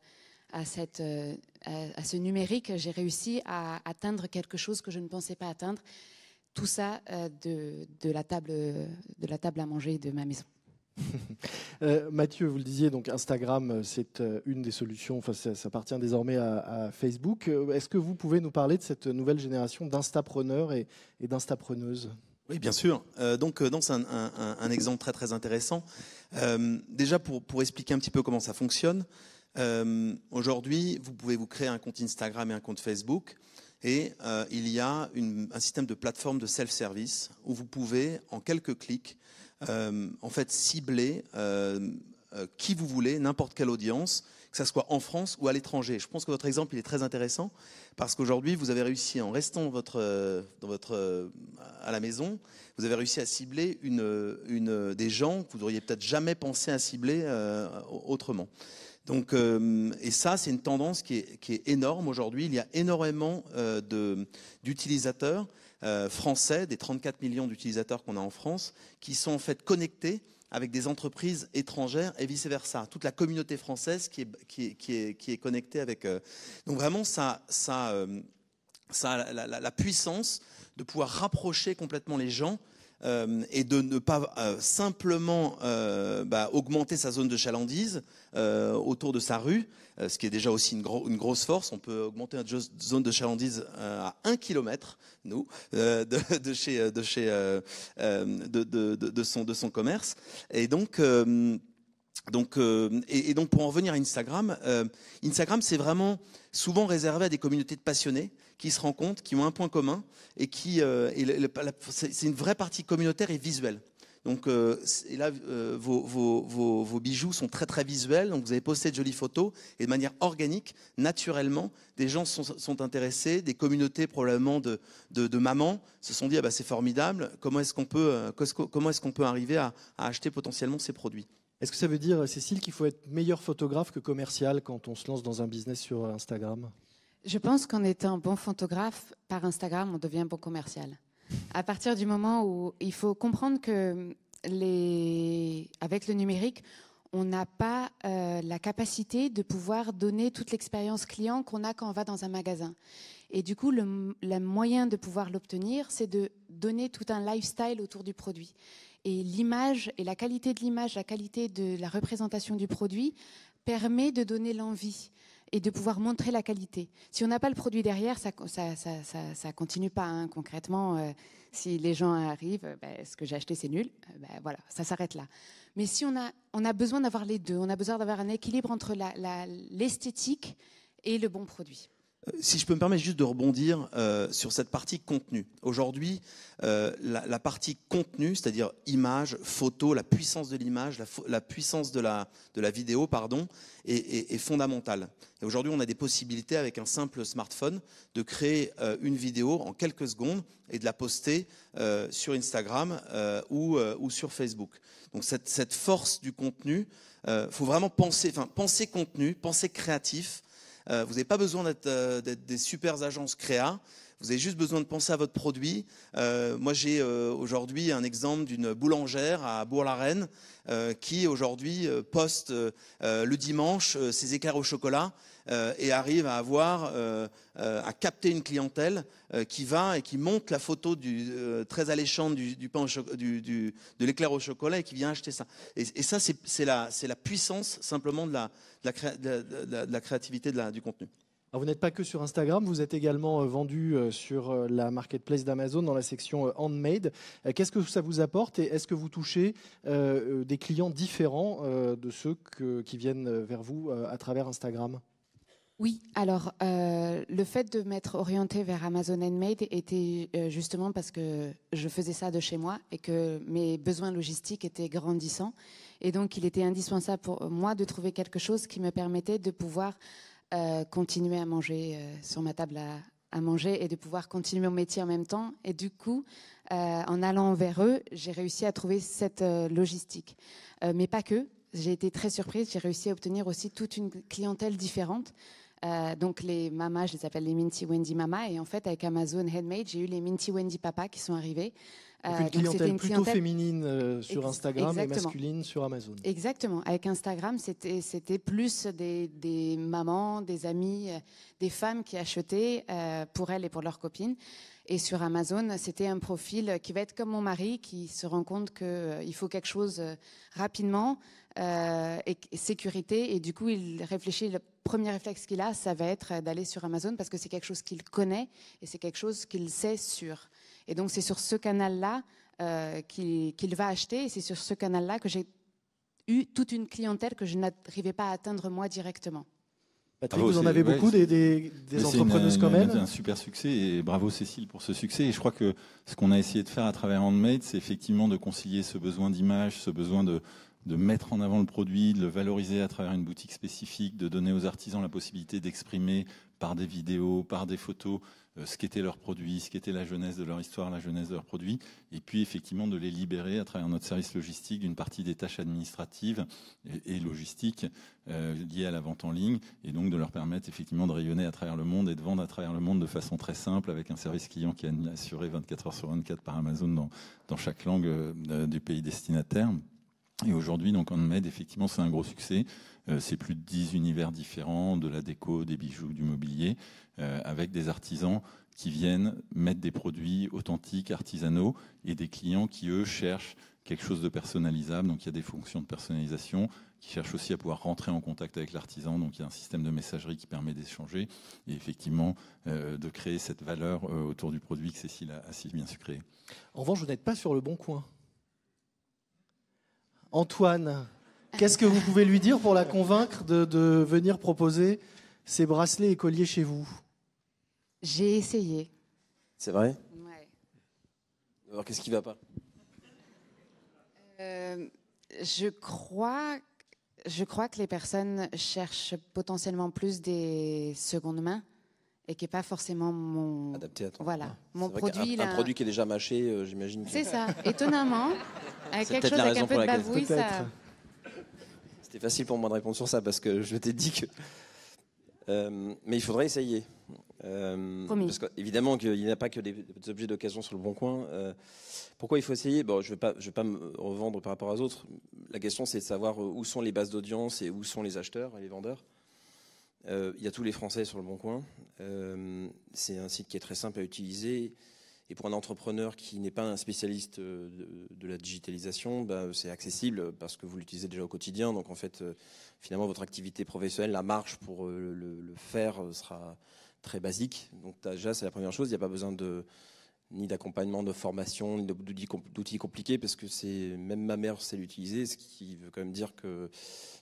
numérique, j'ai réussi à atteindre quelque chose que je ne pensais pas atteindre. Tout ça de la table à manger de ma maison. Mathieu, vous le disiez, donc Instagram, c'est une des solutions. Enfin, ça appartient désormais à Facebook. Est-ce que vous pouvez nous parler de cette nouvelle génération d'instapreneurs et d'instapreneuses ? Oui, bien sûr. Donc c'est un exemple très très intéressant. Déjà pour expliquer un petit peu comment ça fonctionne. Aujourd'hui, vous pouvez vous créer un compte Instagram et un compte Facebook. Et il y a un système de plateforme de self-service où vous pouvez, en quelques clics, en fait cibler qui vous voulez, n'importe quelle audience, que ce soit en France ou à l'étranger. Je pense que votre exemple il est très intéressant parce qu'aujourd'hui vous avez réussi, en restant à la maison, vous avez réussi à cibler des gens que vous n'auriez peut-être jamais pensé à cibler autrement. Donc, et ça, c'est une tendance qui est énorme aujourd'hui. Il y a énormément d'utilisateurs français, des 34 millions d'utilisateurs qu'on a en France, qui sont en fait connectés avec des entreprises étrangères et vice-versa. Toute la communauté française qui est connectée avec... Donc vraiment, ça a la puissance de pouvoir rapprocher complètement les gens et de ne pas simplement augmenter sa zone de chalandise autour de sa rue, ce qui est déjà aussi une grosse force. On peut augmenter notre zone de chalandise à 1 kilomètre, nous, de son commerce. Et donc pour en revenir à Instagram, Instagram c'est vraiment souvent réservé à des communautés de passionnés qui se rencontrent, qui ont un point commun et c'est une vraie partie communautaire et visuelle. Donc, et là, vos bijoux sont très très visuels. Donc, vous avez posté de jolies photos et de manière organique, naturellement, des gens sont intéressés, des communautés probablement de mamans se sont dit ah bah, c'est formidable. Comment est-ce qu'on peut arriver à acheter potentiellement ces produits? Est-ce que ça veut dire, Cécile, qu'il faut être meilleur photographe que commercial quand on se lance dans un business sur Instagram? Je pense qu'en étant bon photographe, par Instagram, on devient bon commercial. À partir du moment où il faut comprendre que avec le numérique, on n'a pas la capacité de pouvoir donner toute l'expérience client qu'on a quand on va dans un magasin. Et du coup, le moyen de pouvoir l'obtenir, c'est de donner tout un lifestyle autour du produit. Et l'image et la qualité de l'image, la qualité de la représentation du produit permet de donner l'envie et de pouvoir montrer la qualité. Si on n'a pas le produit derrière, ça continue pas. Hein. Concrètement, si les gens arrivent, ce que j'ai acheté c'est nul, voilà, ça s'arrête là. Mais si on a besoin d'avoir les deux, on a besoin d'avoir un équilibre entre l'esthétique et le bon produit. Si je peux me permettre juste de rebondir sur cette partie contenu. Aujourd'hui, la partie contenu, c'est-à-dire image, photo, la puissance de l'image, la puissance de la vidéo, pardon, est fondamentale. Et aujourd'hui, on a des possibilités avec un simple smartphone de créer une vidéo en quelques secondes et de la poster sur Instagram ou sur Facebook. Donc cette force du contenu, faut vraiment penser contenu, penser créatif. Vous n'avez pas besoin d'être des super agences créa. Vous avez juste besoin de penser à votre produit. Moi, j'ai aujourd'hui un exemple d'une boulangère à Bourg-la-Reine qui aujourd'hui poste le dimanche ses éclairs au chocolat et arrive à capter une clientèle qui va et qui monte la photo très alléchante du pain de l'éclair au chocolat et qui vient acheter ça. Et ça, c'est la puissance simplement de la créativité du contenu. Alors vous n'êtes pas que sur Instagram, vous êtes également vendu sur la marketplace d'Amazon dans la section handmade. Qu'est-ce que ça vous apporte et est-ce que vous touchez des clients différents de ceux qui viennent vers vous à travers Instagram ? Oui, alors le fait de m'être orientée vers Amazon Handmade était justement parce que je faisais ça de chez moi et que mes besoins logistiques étaient grandissants. Et donc il était indispensable pour moi de trouver quelque chose qui me permettait de pouvoir continuer à manger sur ma table à manger et de pouvoir continuer mon métier en même temps. Et du coup, en allant vers eux, j'ai réussi à trouver cette logistique. Mais pas que. J'ai été très surprise. J'ai réussi à obtenir aussi toute une clientèle différente. Donc les mamas, je les appelle les Minty Wendy Mama. Et en fait, avec Amazon Handmade, j'ai eu les Minty Wendy Papa qui sont arrivés. Donc une clientèle plutôt féminine sur Instagram et masculine sur Amazon. Exactement. Avec Instagram, c'était plus des mamans, des amies, des femmes qui achetaient pour elles et pour leurs copines. Et sur Amazon, c'était un profil qui va être comme mon mari, qui se rend compte qu'il faut quelque chose rapidement et sécurité. Et du coup, il réfléchit, le premier réflexe qu'il a, ça va être d'aller sur Amazon parce que c'est quelque chose qu'il connaît et c'est quelque chose qu'il sait sûr. Et donc, c'est sur ce canal-là qu'il va acheter. Et c'est sur ce canal-là que j'ai eu toute une clientèle que je n'arrivais pas à atteindre moi directement. Patrick, vous en avez beaucoup des entrepreneuses comme elle. C'est un super succès et bravo Cécile pour ce succès. Et je crois que ce qu'on a essayé de faire à travers Handmade, c'est effectivement de concilier ce besoin d'image, ce besoin de mettre en avant le produit, de le valoriser à travers une boutique spécifique, de donner aux artisans la possibilité d'exprimer par des vidéos, par des photos, ce qu'était leur produit, ce qu'était la jeunesse de leur histoire, la jeunesse de leur produit, et puis effectivement de les libérer à travers notre service logistique d'une partie des tâches administratives et logistiques liées à la vente en ligne, et donc de leur permettre effectivement de rayonner à travers le monde et de vendre à travers le monde de façon très simple avec un service client qui est assuré 24 heures sur 24 par Amazon dans chaque langue du pays destinataire. Et aujourd'hui, donc Handmade, effectivement, c'est un gros succès. C'est plus de 10 univers différents, de la déco, des bijoux, du mobilier, avec des artisans qui viennent mettre des produits authentiques, artisanaux, et des clients qui, eux, cherchent quelque chose de personnalisable. Donc il y a des fonctions de personnalisation, qui cherchent aussi à pouvoir rentrer en contact avec l'artisan. Donc il y a un système de messagerie qui permet d'échanger et effectivement de créer cette valeur autour du produit que Cécile a si bien su créer. En revanche, vous n'êtes pas sur le bon coin. Antoine, qu'est-ce que vous pouvez lui dire pour la convaincre de venir proposer ces bracelets et colliers chez vous? J'ai essayé. C'est vrai? Ouais. Alors qu'est-ce qui ne va pas? Je crois que les personnes cherchent potentiellement plus des secondes mains et qui n'est pas forcément mon... Adapté à toi. Voilà. Mon produit, un produit qui est déjà mâché, j'imagine. C'est ça. Étonnamment, avec C'est quelque chose peut-être la avec un raison peu de pour laquelle- bavouille, ça... C'était facile pour moi de répondre sur ça parce que je t'ai dit que. Mais il faudrait essayer. Parce qu'évidemment qu'il n'y a pas que des objets d'occasion sur le bon coin. Pourquoi il faut essayer? Bon, je vais pas me revendre par rapport aux autres. La question, c'est de savoir où sont les bases d'audience et où sont les acheteurs et les vendeurs. Il y a tous les Français sur le bon coin. C'est un site qui est très simple à utiliser. Et pour un entrepreneur qui n'est pas un spécialiste de la digitalisation, c'est accessible parce que vous l'utilisez déjà au quotidien. Donc en fait, finalement, votre activité professionnelle, la marge pour le faire sera très basique. Donc déjà, c'est la première chose. Il n'y a pas besoin ni d'accompagnement, de formation, ni d'outils compliqués parce que même ma mère sait l'utiliser, ce qui veut quand même dire que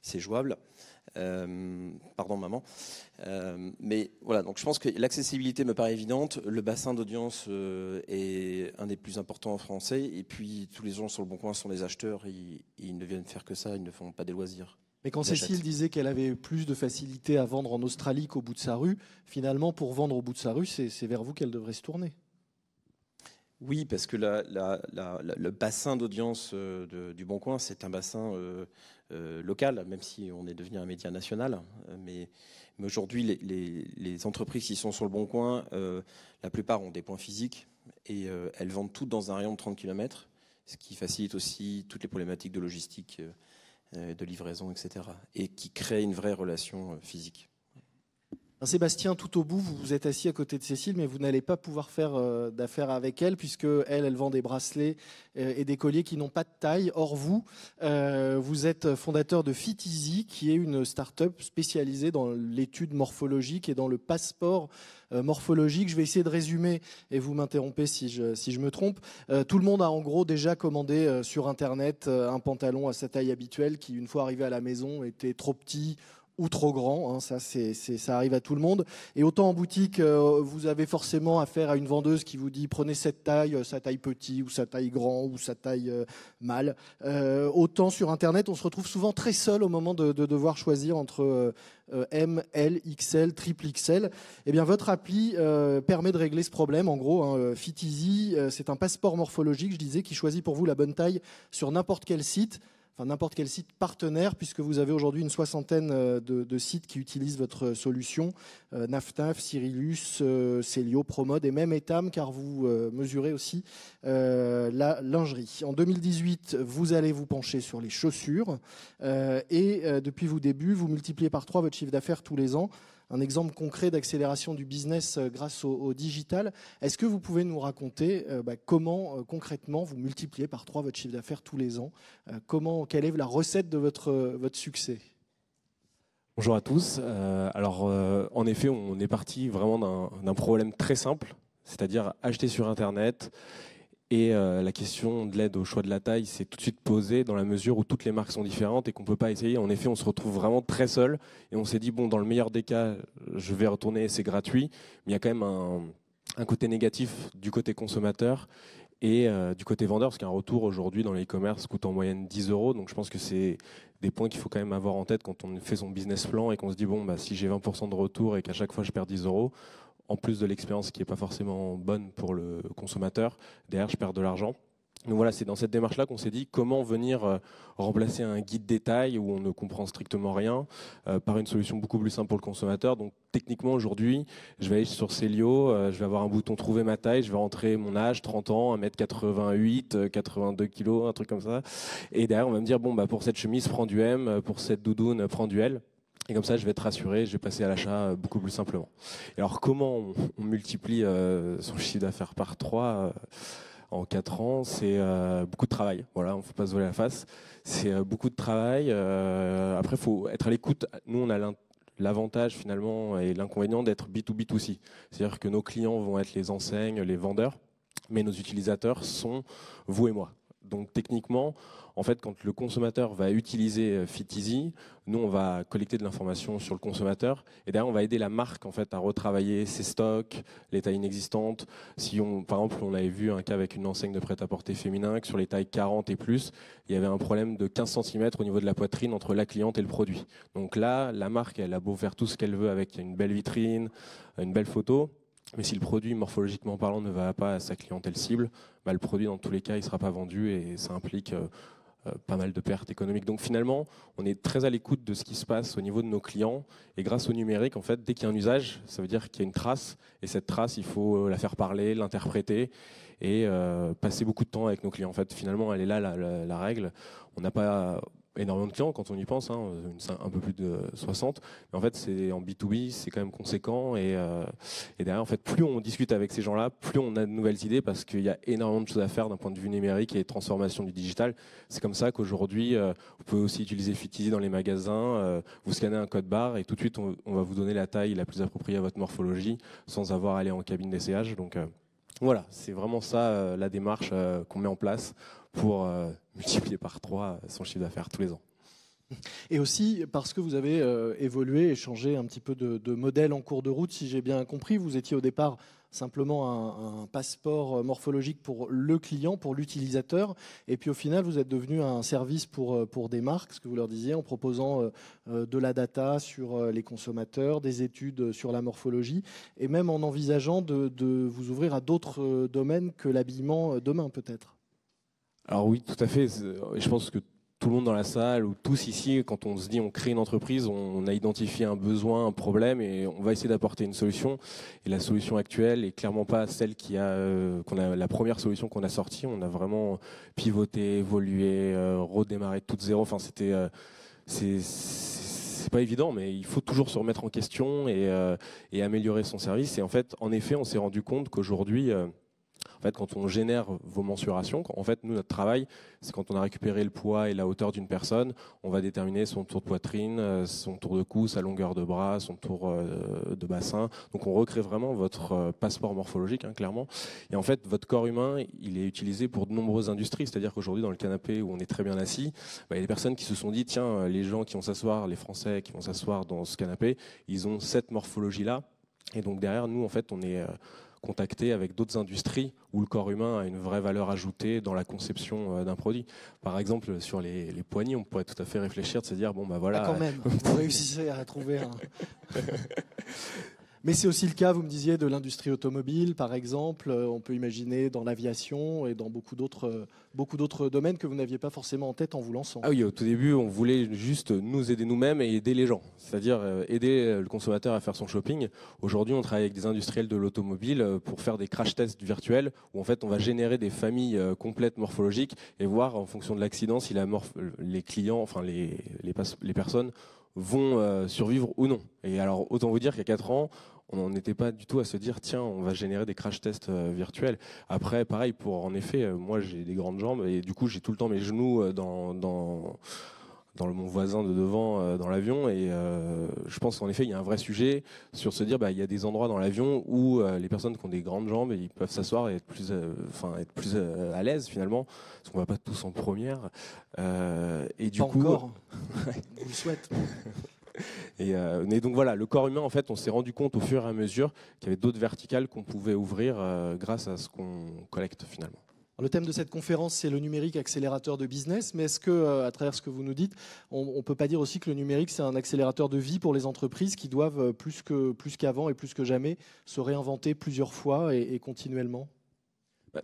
c'est jouable. Pardon maman. Mais voilà, donc je pense que l'accessibilité me paraît évidente. Le bassin d'audience est un des plus importants en français. Et puis tous les gens sur le bon coin sont des acheteurs. Ils ne viennent faire que ça, ils ne font pas des loisirs. Mais quand Cécile disait qu'elle avait plus de facilité à vendre en Australie qu'au bout de sa rue, finalement, pour vendre au bout de sa rue, c'est vers vous qu'elle devrait se tourner. Oui, parce que le bassin d'audience du Bon Coin, c'est un bassin local, même si on est devenu un média national. Mais aujourd'hui, les entreprises qui sont sur le Bon Coin, la plupart ont des points physiques et elles vendent toutes dans un rayon de 30 km, ce qui facilite aussi toutes les problématiques de logistique, de livraison, etc. Et qui crée une vraie relation physique. Sébastien, tout au bout, vous êtes assis à côté de Cécile, mais vous n'allez pas pouvoir faire d'affaires avec elle, puisque elle vend des bracelets et des colliers qui n'ont pas de taille. Or, vous êtes fondateur de Fit Easy, qui est une start-up spécialisée dans l'étude morphologique et dans le passeport morphologique. Je vais essayer de résumer, et vous m'interrompez si je me trompe. Tout le monde a en gros déjà commandé sur Internet un pantalon à sa taille habituelle, qui, une fois arrivé à la maison, était trop petit ou trop grand, hein, ça arrive à tout le monde. Et autant en boutique, vous avez forcément affaire à une vendeuse qui vous dit prenez cette taille, sa taille petit, ou sa taille grand, ou sa taille mâle. Autant sur Internet, on se retrouve souvent très seul au moment de devoir choisir entre M, L, XL, triple XL. Eh bien, votre appli permet de régler ce problème. En gros, hein, Fit Easy, c'est un passeport morphologique, je disais, qui choisit pour vous la bonne taille sur n'importe quel site. Enfin, n'importe quel site partenaire, puisque vous avez aujourd'hui une soixantaine de sites qui utilisent votre solution, Naftaf, Cyrillus, Célio, Promode et même Etam, car vous mesurez aussi la lingerie. En 2018, vous allez vous pencher sur les chaussures et depuis vos débuts, vous multipliez par 3 votre chiffre d'affaires tous les ans. Un exemple concret d'accélération du business grâce au digital. Est-ce que vous pouvez nous raconter comment concrètement vous multipliez par 3 votre chiffre d'affaires tous les ans? Quelle est la recette de votre succès? Bonjour à tous. En effet, on est parti vraiment d'un problème très simple, c'est-à-dire acheter sur Internet. Et la question de l'aide au choix de la taille s'est tout de suite posée dans la mesure où toutes les marques sont différentes et qu'on ne peut pas essayer. En effet, on se retrouve vraiment très seul et on s'est dit, bon, dans le meilleur des cas, je vais retourner, c'est gratuit. Mais il y a quand même un côté négatif du côté consommateur et du côté vendeur, parce qu'un retour aujourd'hui dans l'e-commerce coûte en moyenne 10 €. Donc je pense que c'est des points qu'il faut quand même avoir en tête quand on fait son business plan et qu'on se dit, bon, si j'ai 20% de retour et qu'à chaque fois je perds 10 €, en plus de l'expérience qui n'est pas forcément bonne pour le consommateur, derrière je perds de l'argent. Donc voilà, c'est dans cette démarche-là qu'on s'est dit comment venir remplacer un guide détail où on ne comprend strictement rien par une solution beaucoup plus simple pour le consommateur. Donc techniquement aujourd'hui, je vais aller sur Célio, je vais avoir un bouton trouver ma taille, je vais rentrer mon âge, 30 ans, 1m88, 82 kg, un truc comme ça. Et derrière on va me dire pour cette chemise prends du M, pour cette doudoune prends du L. Et comme ça, je vais être rassuré, je vais passer à l'achat beaucoup plus simplement. Et alors, comment on multiplie son chiffre d'affaires par 3 en 4 ans? C'est beaucoup de travail. Voilà, on ne faut pas se voiler la face. C'est beaucoup de travail. Après, il faut être à l'écoute. Nous, on a l'avantage finalement et l'inconvénient d'être B2B2C. C'est-à-dire que nos clients vont être les enseignes, les vendeurs, mais nos utilisateurs sont vous et moi. Donc techniquement, en fait, quand le consommateur va utiliser FitEasy, nous on va collecter de l'information sur le consommateur et derrière on va aider la marque en fait à retravailler ses stocks, les tailles inexistantes. Si on, par exemple, on avait vu un cas avec une enseigne de prêt-à-porter féminin que sur les tailles 40 et plus, il y avait un problème de 15 cm au niveau de la poitrine entre la cliente et le produit. Donc là, la marque, elle a beau faire tout ce qu'elle veut avec une belle vitrine, une belle photo. Mais si le produit, morphologiquement parlant, ne va pas à sa clientèle cible, bah, le produit, dans tous les cas, il ne sera pas vendu et ça implique pas mal de pertes économiques. Donc finalement, on est très à l'écoute de ce qui se passe au niveau de nos clients. Et grâce au numérique, en fait, dès qu'il y a un usage, ça veut dire qu'il y a une trace. Et cette trace, il faut la faire parler, l'interpréter et passer beaucoup de temps avec nos clients. En fait, finalement, elle est là, la règle. On n'a pas énormément de clients quand on y pense, hein, un peu plus de 60. Mais en fait, c'est en B2B, c'est quand même conséquent. Et derrière, en fait, plus on discute avec ces gens-là, plus on a de nouvelles idées parce qu'il y a énormément de choses à faire d'un point de vue numérique et transformation du digital. C'est comme ça qu'aujourd'hui, vous pouvez aussi utiliser FitEasy dans les magasins. Vous scannez un code barre et tout de suite, on va vous donner la taille la plus appropriée à votre morphologie sans avoir à aller en cabine d'essayage. Donc voilà, c'est vraiment ça la démarche qu'on met en place pour multiplier par 3 son chiffre d'affaires tous les ans. Et aussi parce que vous avez évolué et changé un petit peu de modèle en cours de route, si j'ai bien compris. Vous étiez au départ simplement un passeport morphologique pour le client, pour l'utilisateur. Et puis au final, vous êtes devenu un service pour des marques, ce que vous leur disiez, en proposant de la data sur les consommateurs, des études sur la morphologie, et même en envisageant de vous ouvrir à d'autres domaines que l'habillement demain peut-être. Alors oui, tout à fait. Je pense que tout le monde dans la salle ou tous ici, quand on se dit on crée une entreprise, on a identifié un besoin, un problème et on va essayer d'apporter une solution. Et la solution actuelle est clairement pas celle la première solution qu'on a sortie. On a vraiment pivoté, évolué, redémarré de toute zéro. Enfin, c'est pas évident, mais il faut toujours se remettre en question et améliorer son service. Et en fait, en effet, on s'est rendu compte qu'aujourd'hui, en fait, quand on génère vos mensurations, en fait, nous, notre travail, c'est quand on a récupéré le poids et la hauteur d'une personne, on va déterminer son tour de poitrine, son tour de cou, sa longueur de bras, son tour de bassin. Donc, on recrée vraiment votre passeport morphologique, hein, clairement. Et en fait, votre corps humain, il est utilisé pour de nombreuses industries. C'est-à-dire qu'aujourd'hui, dans le canapé où on est très bien assis, il y a des personnes qui se sont dit, tiens, les gens qui vont s'asseoir, les Français qui vont s'asseoir dans ce canapé, ils ont cette morphologie-là. Et donc, derrière, nous, en fait, on est contacté avec d'autres industries où le corps humain a une vraie valeur ajoutée dans la conception d'un produit. Par exemple, sur les poignets, on pourrait tout à fait réfléchir de se dire, bon, bah voilà. Ah, quand même, vous réussissez à trouver un... Mais c'est aussi le cas, vous me disiez, de l'industrie automobile, par exemple. On peut imaginer dans l'aviation et dans beaucoup d'autres domaines que vous n'aviez pas forcément en tête en vous lançant. Ah oui, au tout début, on voulait juste nous aider nous-mêmes et aider les gens, c'est-à-dire aider le consommateur à faire son shopping. Aujourd'hui, on travaille avec des industriels de l'automobile pour faire des crash tests virtuels où en fait, on va générer des familles complètes morphologiques et voir en fonction de l'accident si les clients, enfin les personnes vont survivre ou non. Et alors, autant vous dire qu'il y a 4 ans, on n'en était pas du tout à se dire, tiens, on va générer des crash tests virtuels. Après, pareil, en effet, moi j'ai des grandes jambes et du coup j'ai tout le temps mes genoux dans mon voisin de devant dans l'avion et je pense qu'en effet il y a un vrai sujet sur se dire il y a des endroits dans l'avion où les personnes qui ont des grandes jambes ils peuvent s'asseoir et être plus à l'aise finalement parce qu'on va pas tous en première et du pas coup encore. On le souhaite. Et donc voilà, le corps humain, en fait, on s'est rendu compte au fur et à mesure qu'il y avait d'autres verticales qu'on pouvait ouvrir grâce à ce qu'on collecte finalement. Le thème de cette conférence, c'est le numérique accélérateur de business. Mais est-ce que, à travers ce que vous nous dites, on ne peut pas dire aussi que le numérique, c'est un accélérateur de vie pour les entreprises qui doivent, plus qu'avant et plus que jamais, se réinventer plusieurs fois et continuellement ?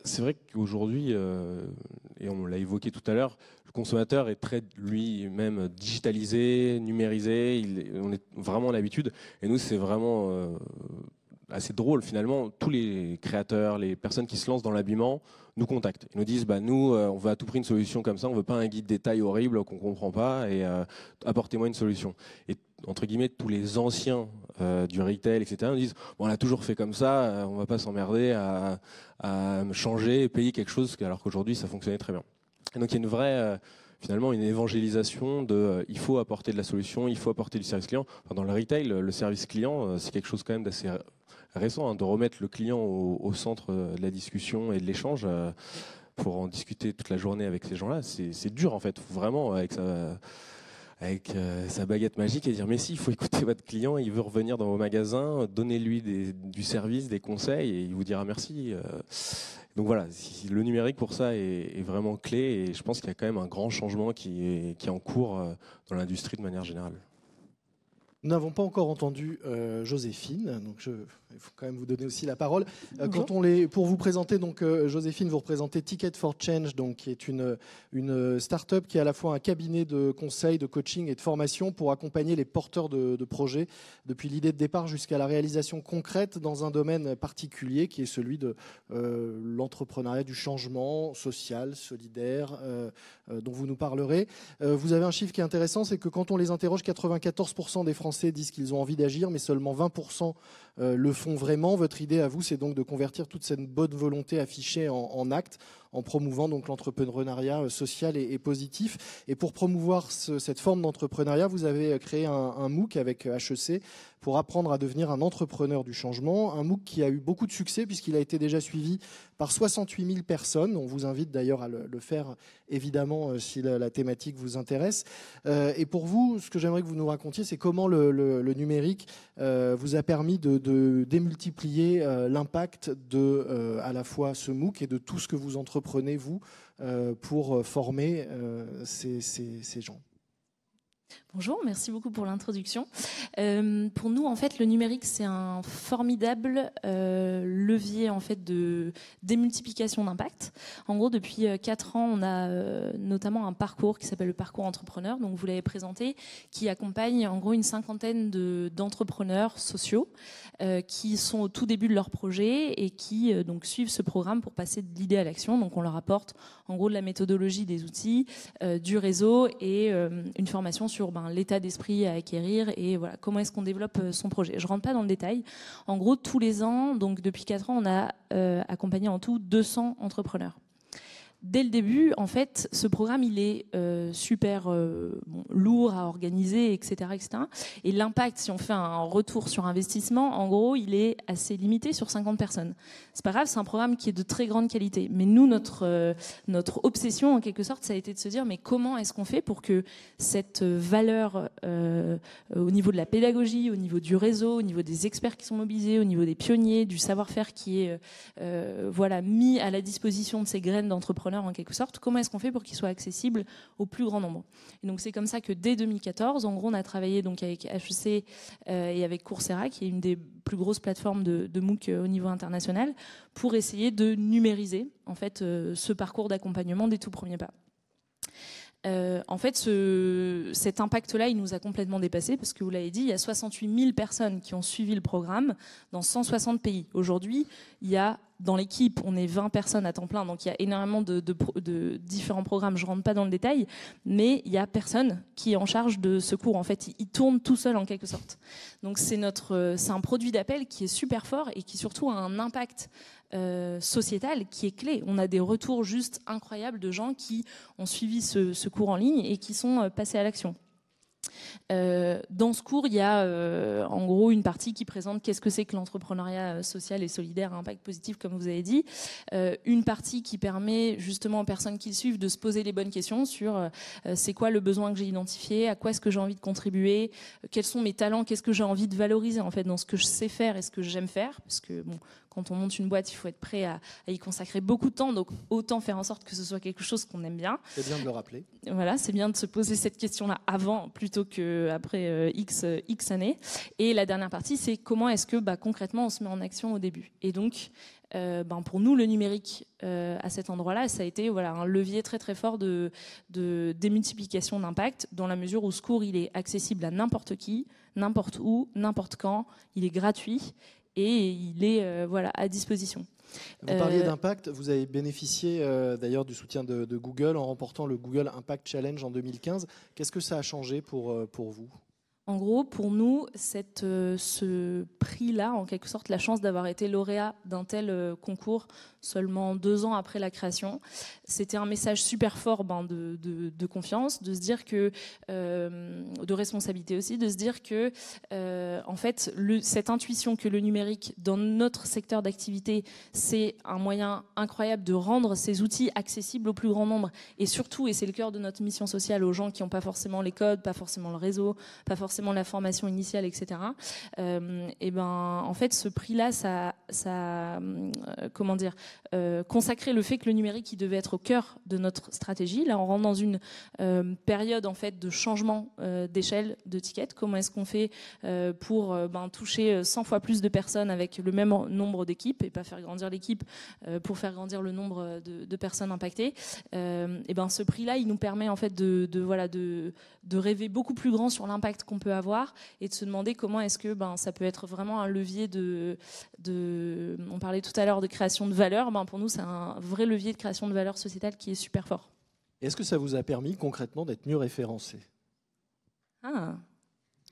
C'est vrai qu'aujourd'hui, et on l'a évoqué tout à l'heure, le consommateur est très lui-même digitalisé, numérisé, on est vraiment à l'habitude. Et nous, c'est vraiment assez drôle finalement. Tous les créateurs, les personnes qui se lancent dans l'habillement nous contactent. Ils nous disent, nous, on veut à tout prix une solution comme ça, on ne veut pas un guide détail horrible qu'on ne comprend pas et apportez-moi une solution. Et entre guillemets, tous les anciens du retail, etc., nous disent, on a toujours fait comme ça, on ne va pas s'emmerder à changer et payer quelque chose alors qu'aujourd'hui, ça fonctionnait très bien. Et donc, il y a une vraie... finalement une évangélisation il faut apporter de la solution, il faut apporter du service client. Enfin, dans le retail, le service client, c'est quelque chose quand même d'assez récent, de remettre le client au centre de la discussion et de l'échange. pour en discuter toute la journée avec ces gens-là, c'est dur en fait, vraiment avec sa baguette magique et dire mais si, il faut écouter votre client, il veut revenir dans vos magasins, donnez-lui du service, des conseils et il vous dira merci. Donc voilà, le numérique pour ça est vraiment clé et je pense qu'il y a quand même un grand changement qui est en cours dans l'industrie de manière générale. Nous n'avons pas encore entendu Joséphine, donc il faut quand même vous donner aussi la parole. Pour vous présenter, donc Joséphine, vous représentez Ticket for Change, donc qui est une start-up qui est à la fois un cabinet de conseil, de coaching et de formation pour accompagner les porteurs de projets depuis l'idée de départ jusqu'à la réalisation concrète dans un domaine particulier qui est celui de l'entrepreneuriat du changement social, solidaire, dont vous nous parlerez. Vous avez un chiffre qui est intéressant, c'est que quand on les interroge, 94% des Français disent qu'ils ont envie d'agir, mais seulement 20% le font vraiment. Votre idée à vous, c'est donc de convertir toute cette bonne volonté affichée en actes, en promouvant donc l'entrepreneuriat social et positif. Et pour promouvoir cette forme d'entrepreneuriat, vous avez créé un MOOC avec HEC pour apprendre à devenir un entrepreneur du changement. Un MOOC qui a eu beaucoup de succès puisqu'il a été déjà suivi par 68 000 personnes. On vous invite d'ailleurs à le faire, évidemment, si la thématique vous intéresse. Et pour vous, ce que j'aimerais que vous nous racontiez, c'est comment le numérique vous a permis de démultiplier l'impact de à la fois ce MOOC et de tout ce que vous entreprenez, vous, pour former ces gens. Bonjour, merci beaucoup pour l'introduction. Pour nous, en fait, le numérique, c'est un formidable levier en fait de démultiplication d'impact. En gros, depuis 4 ans, on a notamment un parcours qui s'appelle le parcours entrepreneur, donc vous l'avez présenté, qui accompagne en gros une cinquantaine d'entrepreneurs sociaux qui sont au tout début de leur projet et qui donc suivent ce programme pour passer de l'idée à l'action. Donc on leur apporte en gros de la méthodologie, des outils, du réseau et une formation sur l'état d'esprit à acquérir et voilà, comment est-ce qu'on développe son projet. Je ne rentre pas dans le détail. En gros, tous les ans, donc depuis 4 ans, on a accompagné en tout 200 entrepreneurs. Dès le début, en fait, ce programme, il est super lourd à organiser, etc., etc. Et l'impact, si on fait un retour sur investissement, en gros, il est assez limité sur 50 personnes. C'est pas grave, c'est un programme qui est de très grande qualité. Mais nous, notre obsession, en quelque sorte, ça a été de se dire, mais comment est-ce qu'on fait pour que cette valeur au niveau de la pédagogie, au niveau du réseau, au niveau des experts qui sont mobilisés, au niveau des pionniers, du savoir-faire qui est mis à la disposition de ces graines d'entrepreneurs, en quelque sorte, comment est-ce qu'on fait pour qu'il soit accessible au plus grand nombre. Et donc c'est comme ça que dès 2014, en gros, on a travaillé donc avec HEC et avec Coursera, qui est une des plus grosses plateformes de MOOC au niveau international, pour essayer de numériser en fait ce parcours d'accompagnement des tout premiers pas. En fait, cet impact-là, il nous a complètement dépassé parce que vous l'avez dit, il y a 68 000 personnes qui ont suivi le programme dans 160 pays. Aujourd'hui, il y a dans l'équipe, on est 20 personnes à temps plein, donc il y a énormément de différents programmes. Je ne rentre pas dans le détail, mais il n'y a personne qui est en charge de ce cours. En fait, il tourne tout seul en quelque sorte. Donc c'est un produit d'appel qui est super fort et qui surtout a un impact sociétal qui est clé. On a des retours juste incroyables de gens qui ont suivi ce cours en ligne et qui sont passés à l'action. Dans ce cours, il y a en gros une partie qui présente qu'est-ce que c'est que l'entrepreneuriat social et solidaire à impact positif, comme vous avez dit. Une partie qui permet justement aux personnes qui le suivent de se poser les bonnes questions sur c'est quoi le besoin que j'ai identifié, à quoi est-ce que j'ai envie de contribuer, quels sont mes talents, qu'est-ce que j'ai envie de valoriser en fait dans ce que je sais faire et ce que j'aime faire, parce que bon, quand on monte une boîte, il faut être prêt à y consacrer beaucoup de temps, donc autant faire en sorte que ce soit quelque chose qu'on aime bien. C'est bien de le rappeler. Voilà, c'est bien de se poser cette question-là avant plutôt qu'après X années. Et la dernière partie, c'est comment est-ce que concrètement on se met en action au début. Et donc, pour nous, le numérique à cet endroit-là, ça a été un levier très très fort de démultiplication d'impact, dans la mesure où ce cours, il est accessible à n'importe qui, n'importe où, n'importe quand, il est gratuit. Et il est à disposition. Vous parliez d'impact, vous avez bénéficié d'ailleurs du soutien de Google en remportant le Google Impact Challenge en 2015. Qu'est-ce que ça a changé pour vous ? En gros, pour nous, ce prix-là, en quelque sorte, la chance d'avoir été lauréat d'un tel concours seulement 2 ans après la création, c'était un message super fort de confiance, de se dire que, de responsabilité aussi, de se dire que, en fait, cette intuition que le numérique, dans notre secteur d'activité, c'est un moyen incroyable de rendre ces outils accessibles au plus grand nombre, et surtout, et c'est le cœur de notre mission sociale, aux gens qui n'ont pas forcément les codes, pas forcément le réseau, pas forcément la formation initiale, etc. Et ben, en fait, ce prix-là, comment dire, consacrer le fait que le numérique, il devait être au cœur de notre stratégie. Là, on rentre dans une période en fait de changement d'échelle de tickets. Comment est-ce qu'on fait pour toucher 100 fois plus de personnes avec le même nombre d'équipes et pas faire grandir l'équipe pour faire grandir le nombre de personnes impactées. Et ben, ce prix-là, il nous permet en fait de rêver beaucoup plus grand sur l'impact qu'on peut avoir et de se demander comment est-ce que ça peut être vraiment un levier on parlait tout à l'heure de création de valeur. Pour nous, c'est un vrai levier de création de valeur sociétale qui est super fort. Est-ce que ça vous a permis concrètement d'être mieux référencé ?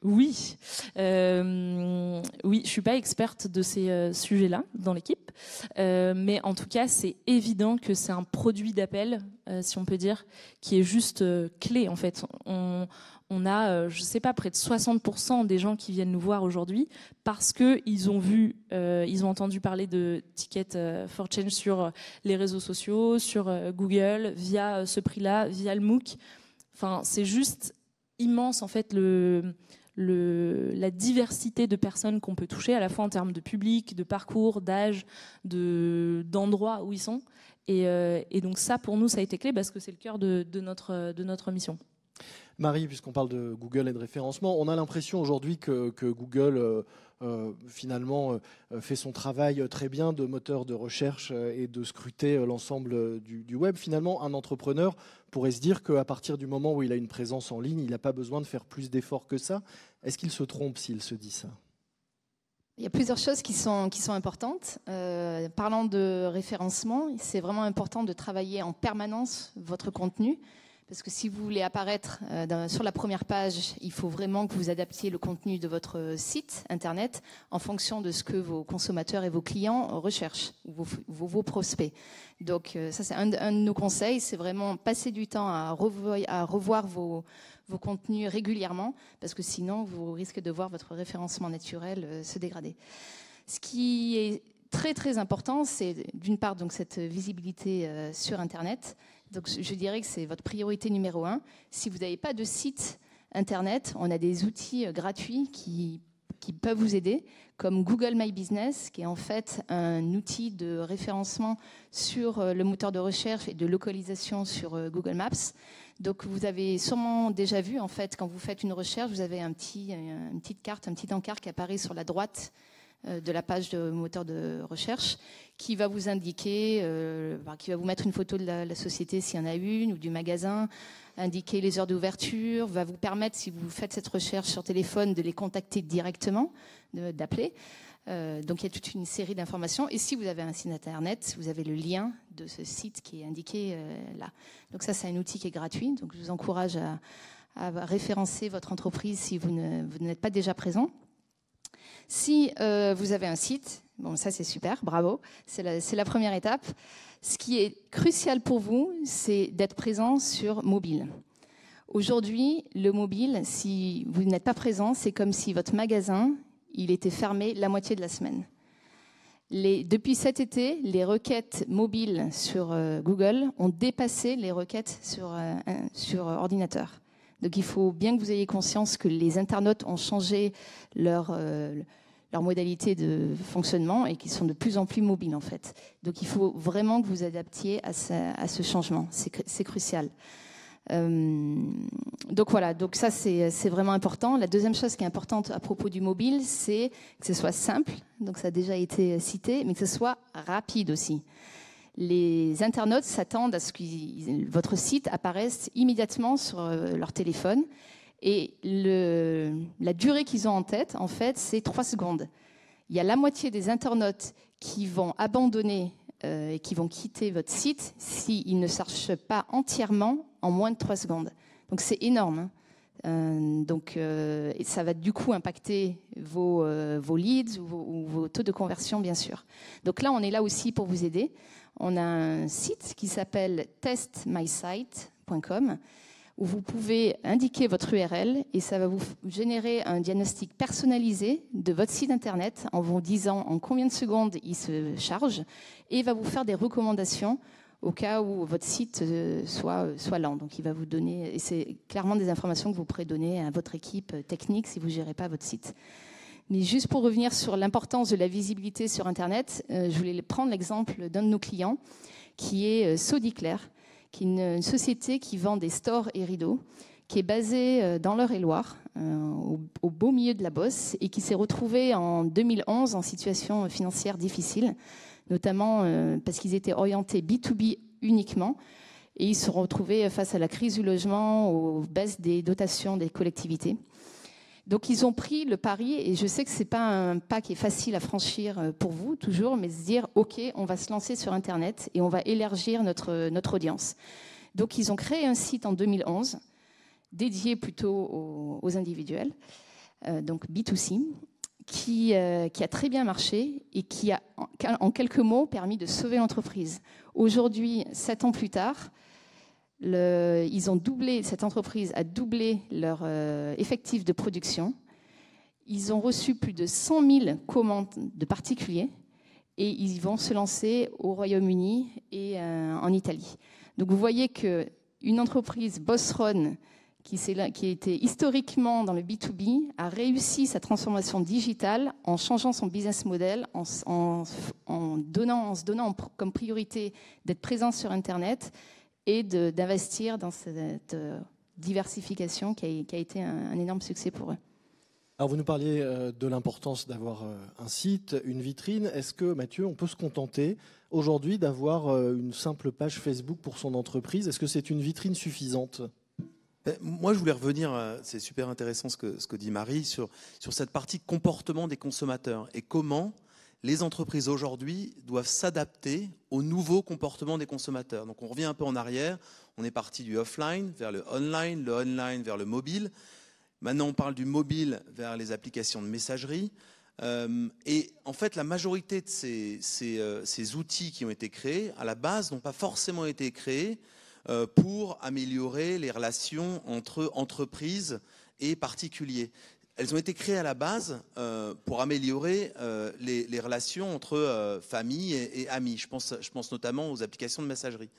Oui. Oui, je suis pas experte de ces sujets-là dans l'équipe, mais en tout cas, c'est évident que c'est un produit d'appel, si on peut dire, qui est juste clé en fait. On a, je sais pas, près de 60% des gens qui viennent nous voir aujourd'hui parce que ils ont entendu parler de Ticket for Change sur les réseaux sociaux, sur Google, via ce prix-là, via le MOOC. Enfin, c'est juste immense en fait la diversité de personnes qu'on peut toucher, à la fois en termes de public, de parcours, d'âge, d'endroits où ils sont. Et donc ça, pour nous, ça a été clé parce que c'est le cœur de notre mission. Marie, puisqu'on parle de Google et de référencement, on a l'impression aujourd'hui que Google finalement fait son travail très bien de moteur de recherche et de scruter l'ensemble du web. Finalement, un entrepreneur pourrait se dire qu'à partir du moment où il a une présence en ligne, il n'a pas besoin de faire plus d'efforts que ça. Est-ce qu'il se trompe s'il se dit ça ? Il y a plusieurs choses qui sont importantes. Parlant de référencement, c'est vraiment important de travailler en permanence votre contenu. Parce que si vous voulez apparaître sur la première page, il faut vraiment que vous adaptiez le contenu de votre site internet en fonction de ce que vos consommateurs et vos clients recherchent, ou vos prospects. Donc ça, c'est un de nos conseils, c'est vraiment passer du temps à revoir vos contenus régulièrement, parce que sinon, vous risquez de voir votre référencement naturel se dégrader. Ce qui est très très important, c'est d'une part donc cette visibilité sur Internet. Donc je dirais que c'est votre priorité numéro 1. Si vous n'avez pas de site Internet, on a des outils gratuits qui peuvent vous aider, comme Google My Business, qui est en fait un outil de référencement sur le moteur de recherche et de localisation sur Google Maps. Donc vous avez sûrement déjà vu, en fait, quand vous faites une recherche, vous avez une petite carte, un petit encart qui apparaît sur la droite de la page de moteur de recherche, qui va vous indiquer, qui va vous mettre une photo de la société s'il y en a une, ou du magasin, indiquer les heures d'ouverture, va vous permettre, si vous faites cette recherche sur téléphone, de les contacter directement, d'appeler. Donc il y a toute une série d'informations. Et si vous avez un site internet, vous avez le lien de ce site qui est indiqué là. Donc ça, c'est un outil qui est gratuit. Donc je vous encourage à référencer votre entreprise si vous n'êtes pas déjà présent. Si vous avez un site, bon, ça c'est super, bravo, c'est la première étape. Ce qui est crucial pour vous, c'est d'être présent sur mobile. Aujourd'hui, le mobile, si vous n'êtes pas présent, c'est comme si votre magasin, il était fermé la moitié de la semaine. Depuis cet été, les requêtes mobiles sur Google ont dépassé les requêtes sur ordinateur. Donc il faut bien que vous ayez conscience que les internautes ont changé leur modalité de fonctionnement et qu'ils sont de plus en plus mobiles en fait. Donc il faut vraiment que vous adaptiez à ce changement, c'est crucial. Donc voilà, donc ça c'est vraiment important. La deuxième chose qui est importante à propos du mobile, c'est que ce soit simple, donc ça a déjà été cité, mais que ce soit rapide aussi. Les internautes s'attendent à ce que votre site apparaisse immédiatement sur leur téléphone. Et la durée qu'ils ont en tête, en fait, c'est 3 secondes. Il y a la moitié des internautes qui vont abandonner et qui vont quitter votre site s'ils ne cherchent pas entièrement en moins de 3 secondes. Donc c'est énorme. Et ça va du coup impacter vos leads ou vos taux de conversion, bien sûr. Donc là, on est là aussi pour vous aider. On a un site qui s'appelle testmysite.com où vous pouvez indiquer votre URL et ça va vous générer un diagnostic personnalisé de votre site internet en vous disant en combien de secondes il se charge et va vous faire des recommandations au cas où votre site soit lent. Donc il va vous donner, et c'est clairement des informations que vous pourrez donner à votre équipe technique si vous ne gérez pas votre site. Mais juste pour revenir sur l'importance de la visibilité sur Internet, je voulais prendre l'exemple d'un de nos clients qui est Sodiclair, qui est une société qui vend des stores et rideaux, qui est basée dans l'Eure-et-Loire, au beau milieu de la Beauce, et qui s'est retrouvée en 2011 en situation financière difficile, notamment parce qu'ils étaient orientés B2B uniquement, et ils se sont retrouvés face à la crise du logement, aux baisses des dotations des collectivités. Donc ils ont pris le pari, et je sais que ce n'est pas un pas qui est facile à franchir pour vous, toujours, mais se dire, OK, on va se lancer sur Internet et on va élargir notre audience. Donc ils ont créé un site en 2011, dédié plutôt aux individuels, donc B2C, qui a très bien marché et qui a, en quelques mots, permis de sauver l'entreprise. Aujourd'hui, 7 ans plus tard, cette entreprise a doublé leur effectif de production. Ils ont reçu plus de 100 000 commandes de particuliers et ils vont se lancer au Royaume-Uni et en Italie. Donc vous voyez qu'une entreprise Boss Run qui était historiquement dans le B2B a réussi sa transformation digitale en changeant son business model, en se donnant comme priorité d'être présent sur Internet et d'investir dans cette diversification qui a été un énorme succès pour eux. Alors vous nous parliez de l'importance d'avoir un site, une vitrine. Est-ce que, Mathieu, on peut se contenter aujourd'hui d'avoir une simple page Facebook pour son entreprise? Est-ce que c'est une vitrine suffisante? Moi, je voulais revenir, c'est super intéressant ce que dit Marie, sur cette partie comportement des consommateurs et comment les entreprises aujourd'hui doivent s'adapter aux nouveaux comportements des consommateurs. Donc on revient un peu en arrière, on est parti du offline vers le online vers le mobile. Maintenant on parle du mobile vers les applications de messagerie. Et en fait la majorité de ces outils qui ont été créés, à la base, n'ont pas forcément été créés pour améliorer les relations entre entreprises et particuliers. Elles ont été créées à la base pour améliorer les relations entre famille et amis. Je pense notamment aux applications de messagerie.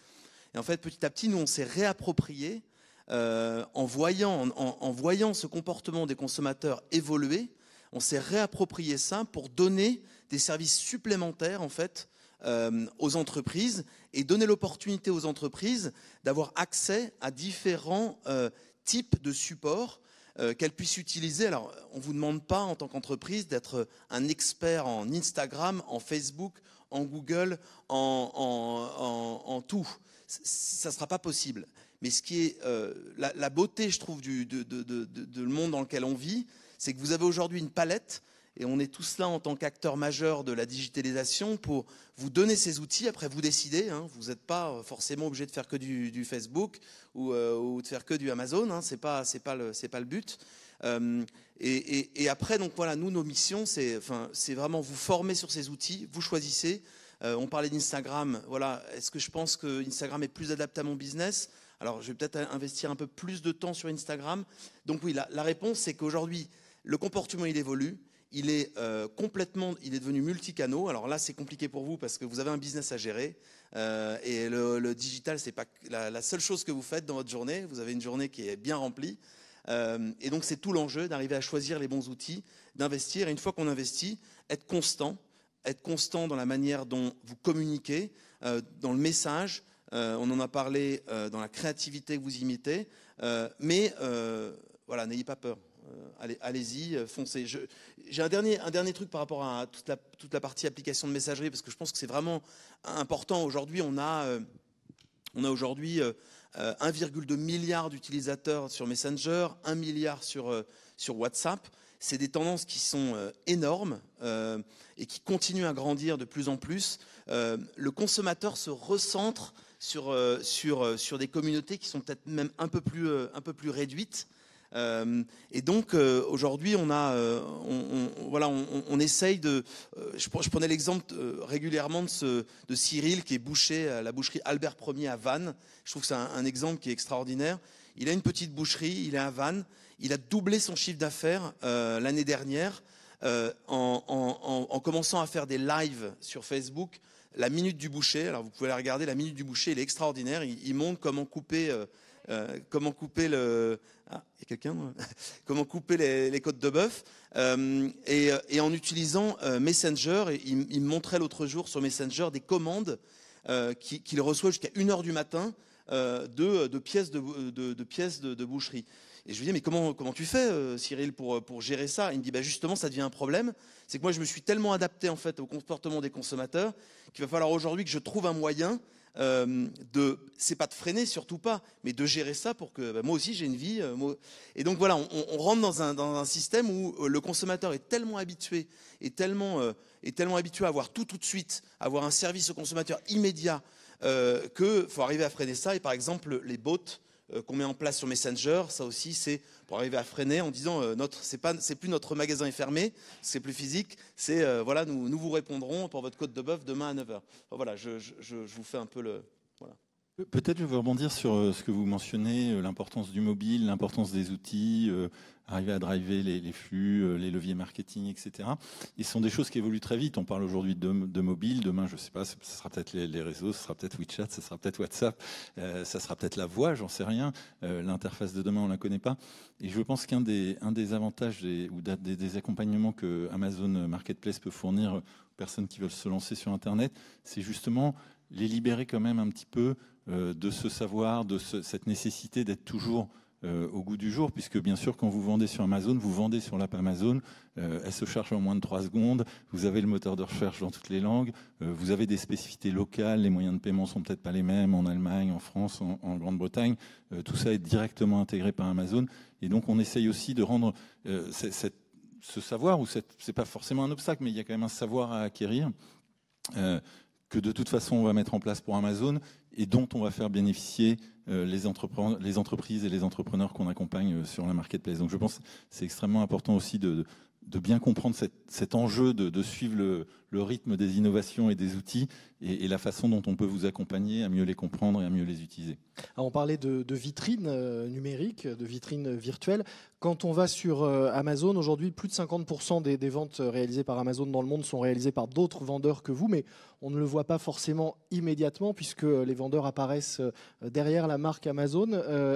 Et en fait, petit à petit, nous, on s'est réapproprié en voyant ce comportement des consommateurs évoluer. On s'est réapproprié ça pour donner des services supplémentaires, en fait, aux entreprises et donner l'opportunité aux entreprises d'avoir accès à différents types de supports qu'elles puissent utiliser. Alors, on ne vous demande pas en tant qu'entreprise d'être un expert en Instagram, en Facebook, en Google, en tout. Ça ne sera pas possible. Mais ce qui est la beauté, je trouve, de le monde dans lequel on vit, c'est que vous avez aujourd'hui une palette, et on est tous là en tant qu'acteurs majeurs de la digitalisation pour vous donner ces outils. Après, vous décidez. Hein, vous n'êtes pas forcément obligé de faire que du Facebook ou de faire que du Amazon. Hein, c'est pas le but. Et après, donc voilà, nous, nos missions, c'est vraiment vous former sur ces outils. Vous choisissez. On parlait d'Instagram. Voilà, est-ce que je pense que Instagram est plus adapté à mon business? Alors, je vais peut-être investir un peu plus de temps sur Instagram. Donc oui, la réponse, c'est qu'aujourd'hui, le comportement, il évolue. Il est devenu multicanaux. Alors là, c'est compliqué pour vous parce que vous avez un business à gérer. Et le digital, c'est pas la seule chose que vous faites dans votre journée. Vous avez une journée qui est bien remplie. Et donc, c'est tout l'enjeu d'arriver à choisir les bons outils, d'investir. Et une fois qu'on investit, être constant dans la manière dont vous communiquez, dans le message. On en a parlé dans la créativité que vous imitez. Mais voilà, n'ayez pas peur. Allez-y, foncez. J'ai un dernier truc par rapport à toute la partie application de messagerie, parce que je pense que c'est vraiment important. Aujourd'hui, on a aujourd'hui 1,2 milliard d'utilisateurs sur Messenger, 1 milliard sur WhatsApp. C'est des tendances qui sont énormes et qui continuent à grandir de plus en plus. Le consommateur se recentre sur des communautés qui sont peut-être même un peu plus réduites. Et donc aujourd'hui, on essaye de. Je prenais l'exemple régulièrement de Cyril qui est boucher à la boucherie Albert Ier à Vannes. Je trouve que c'est un exemple qui est extraordinaire. Il a une petite boucherie, il est à Vannes. Il a doublé son chiffre d'affaires l'année dernière en commençant à faire des lives sur Facebook. La minute du boucher. Alors vous pouvez la regarder. La minute du boucher, il est extraordinaire. Il montre comment couper. Comment couper le. Ah, il y a quelqu'un comment couper les côtes de bœuf et en utilisant Messenger. Il me montrait l'autre jour sur Messenger des commandes qu'il reçoit jusqu'à 1h du matin de pièces de boucherie. Et je lui dis mais comment tu fais Cyril pour gérer ça? Il me dit justement ça devient un problème. C'est que moi je me suis tellement adapté en fait au comportement des consommateurs qu'il va falloir aujourd'hui que je trouve un moyen c'est pas de freiner, surtout pas, mais de gérer ça pour que moi aussi j'ai une vie. Et donc voilà, on rentre dans un système où le consommateur est tellement habitué, à avoir tout de suite, à avoir un service au consommateur immédiat, qu'il faut arriver à freiner ça. Et par exemple, les bots qu'on met en place sur Messenger, ça aussi c'est pour arriver à freiner en disant c'est plus notre magasin est fermé, c'est plus physique, c'est nous vous répondrons pour votre côte de bœuf demain à 9h. Voilà, je vous fais un peu le voilà. Peut-être je veux rebondir sur ce que vous mentionnez, l'importance du mobile, l'importance des outils, arriver à driver les flux, les leviers marketing, etc. Et ce sont des choses qui évoluent très vite. On parle aujourd'hui de mobile, demain, je ne sais pas, ce sera peut-être les réseaux, ce sera peut-être WeChat, ce sera peut-être WhatsApp, ça sera peut-être la voix, j'en sais rien. L'interface de demain, on ne la connaît pas. Et je pense qu'un des avantages des accompagnements que Amazon Marketplace peut fournir aux personnes qui veulent se lancer sur Internet, c'est justement les libérer quand même un petit peu de ce savoir, de cette nécessité d'être toujours au goût du jour, puisque bien sûr quand vous vendez sur Amazon, vous vendez sur l'app Amazon, elle se charge en moins de 3 secondes, vous avez le moteur de recherche dans toutes les langues, vous avez des spécificités locales, les moyens de paiement sont peut-être pas les mêmes en Allemagne, en France, en Grande-Bretagne, tout ça est directement intégré par Amazon, et donc on essaye aussi de rendre ce savoir, ou c'est pas forcément un obstacle, mais il y a quand même un savoir à acquérir, que de toute façon on va mettre en place pour Amazon et dont on va faire bénéficier les entreprises et les entrepreneurs qu'on accompagne sur la marketplace. Donc je pense que c'est extrêmement important aussi de bien comprendre cet enjeu de suivre le rythme des innovations et des outils et la façon dont on peut vous accompagner à mieux les comprendre et à mieux les utiliser. Alors on parlait de vitrines numériques, de vitrines virtuelles. Quand on va sur Amazon, aujourd'hui, plus de 50% des ventes réalisées par Amazon dans le monde sont réalisées par d'autres vendeurs que vous, mais on ne le voit pas forcément immédiatement puisque les vendeurs apparaissent derrière la marque Amazon.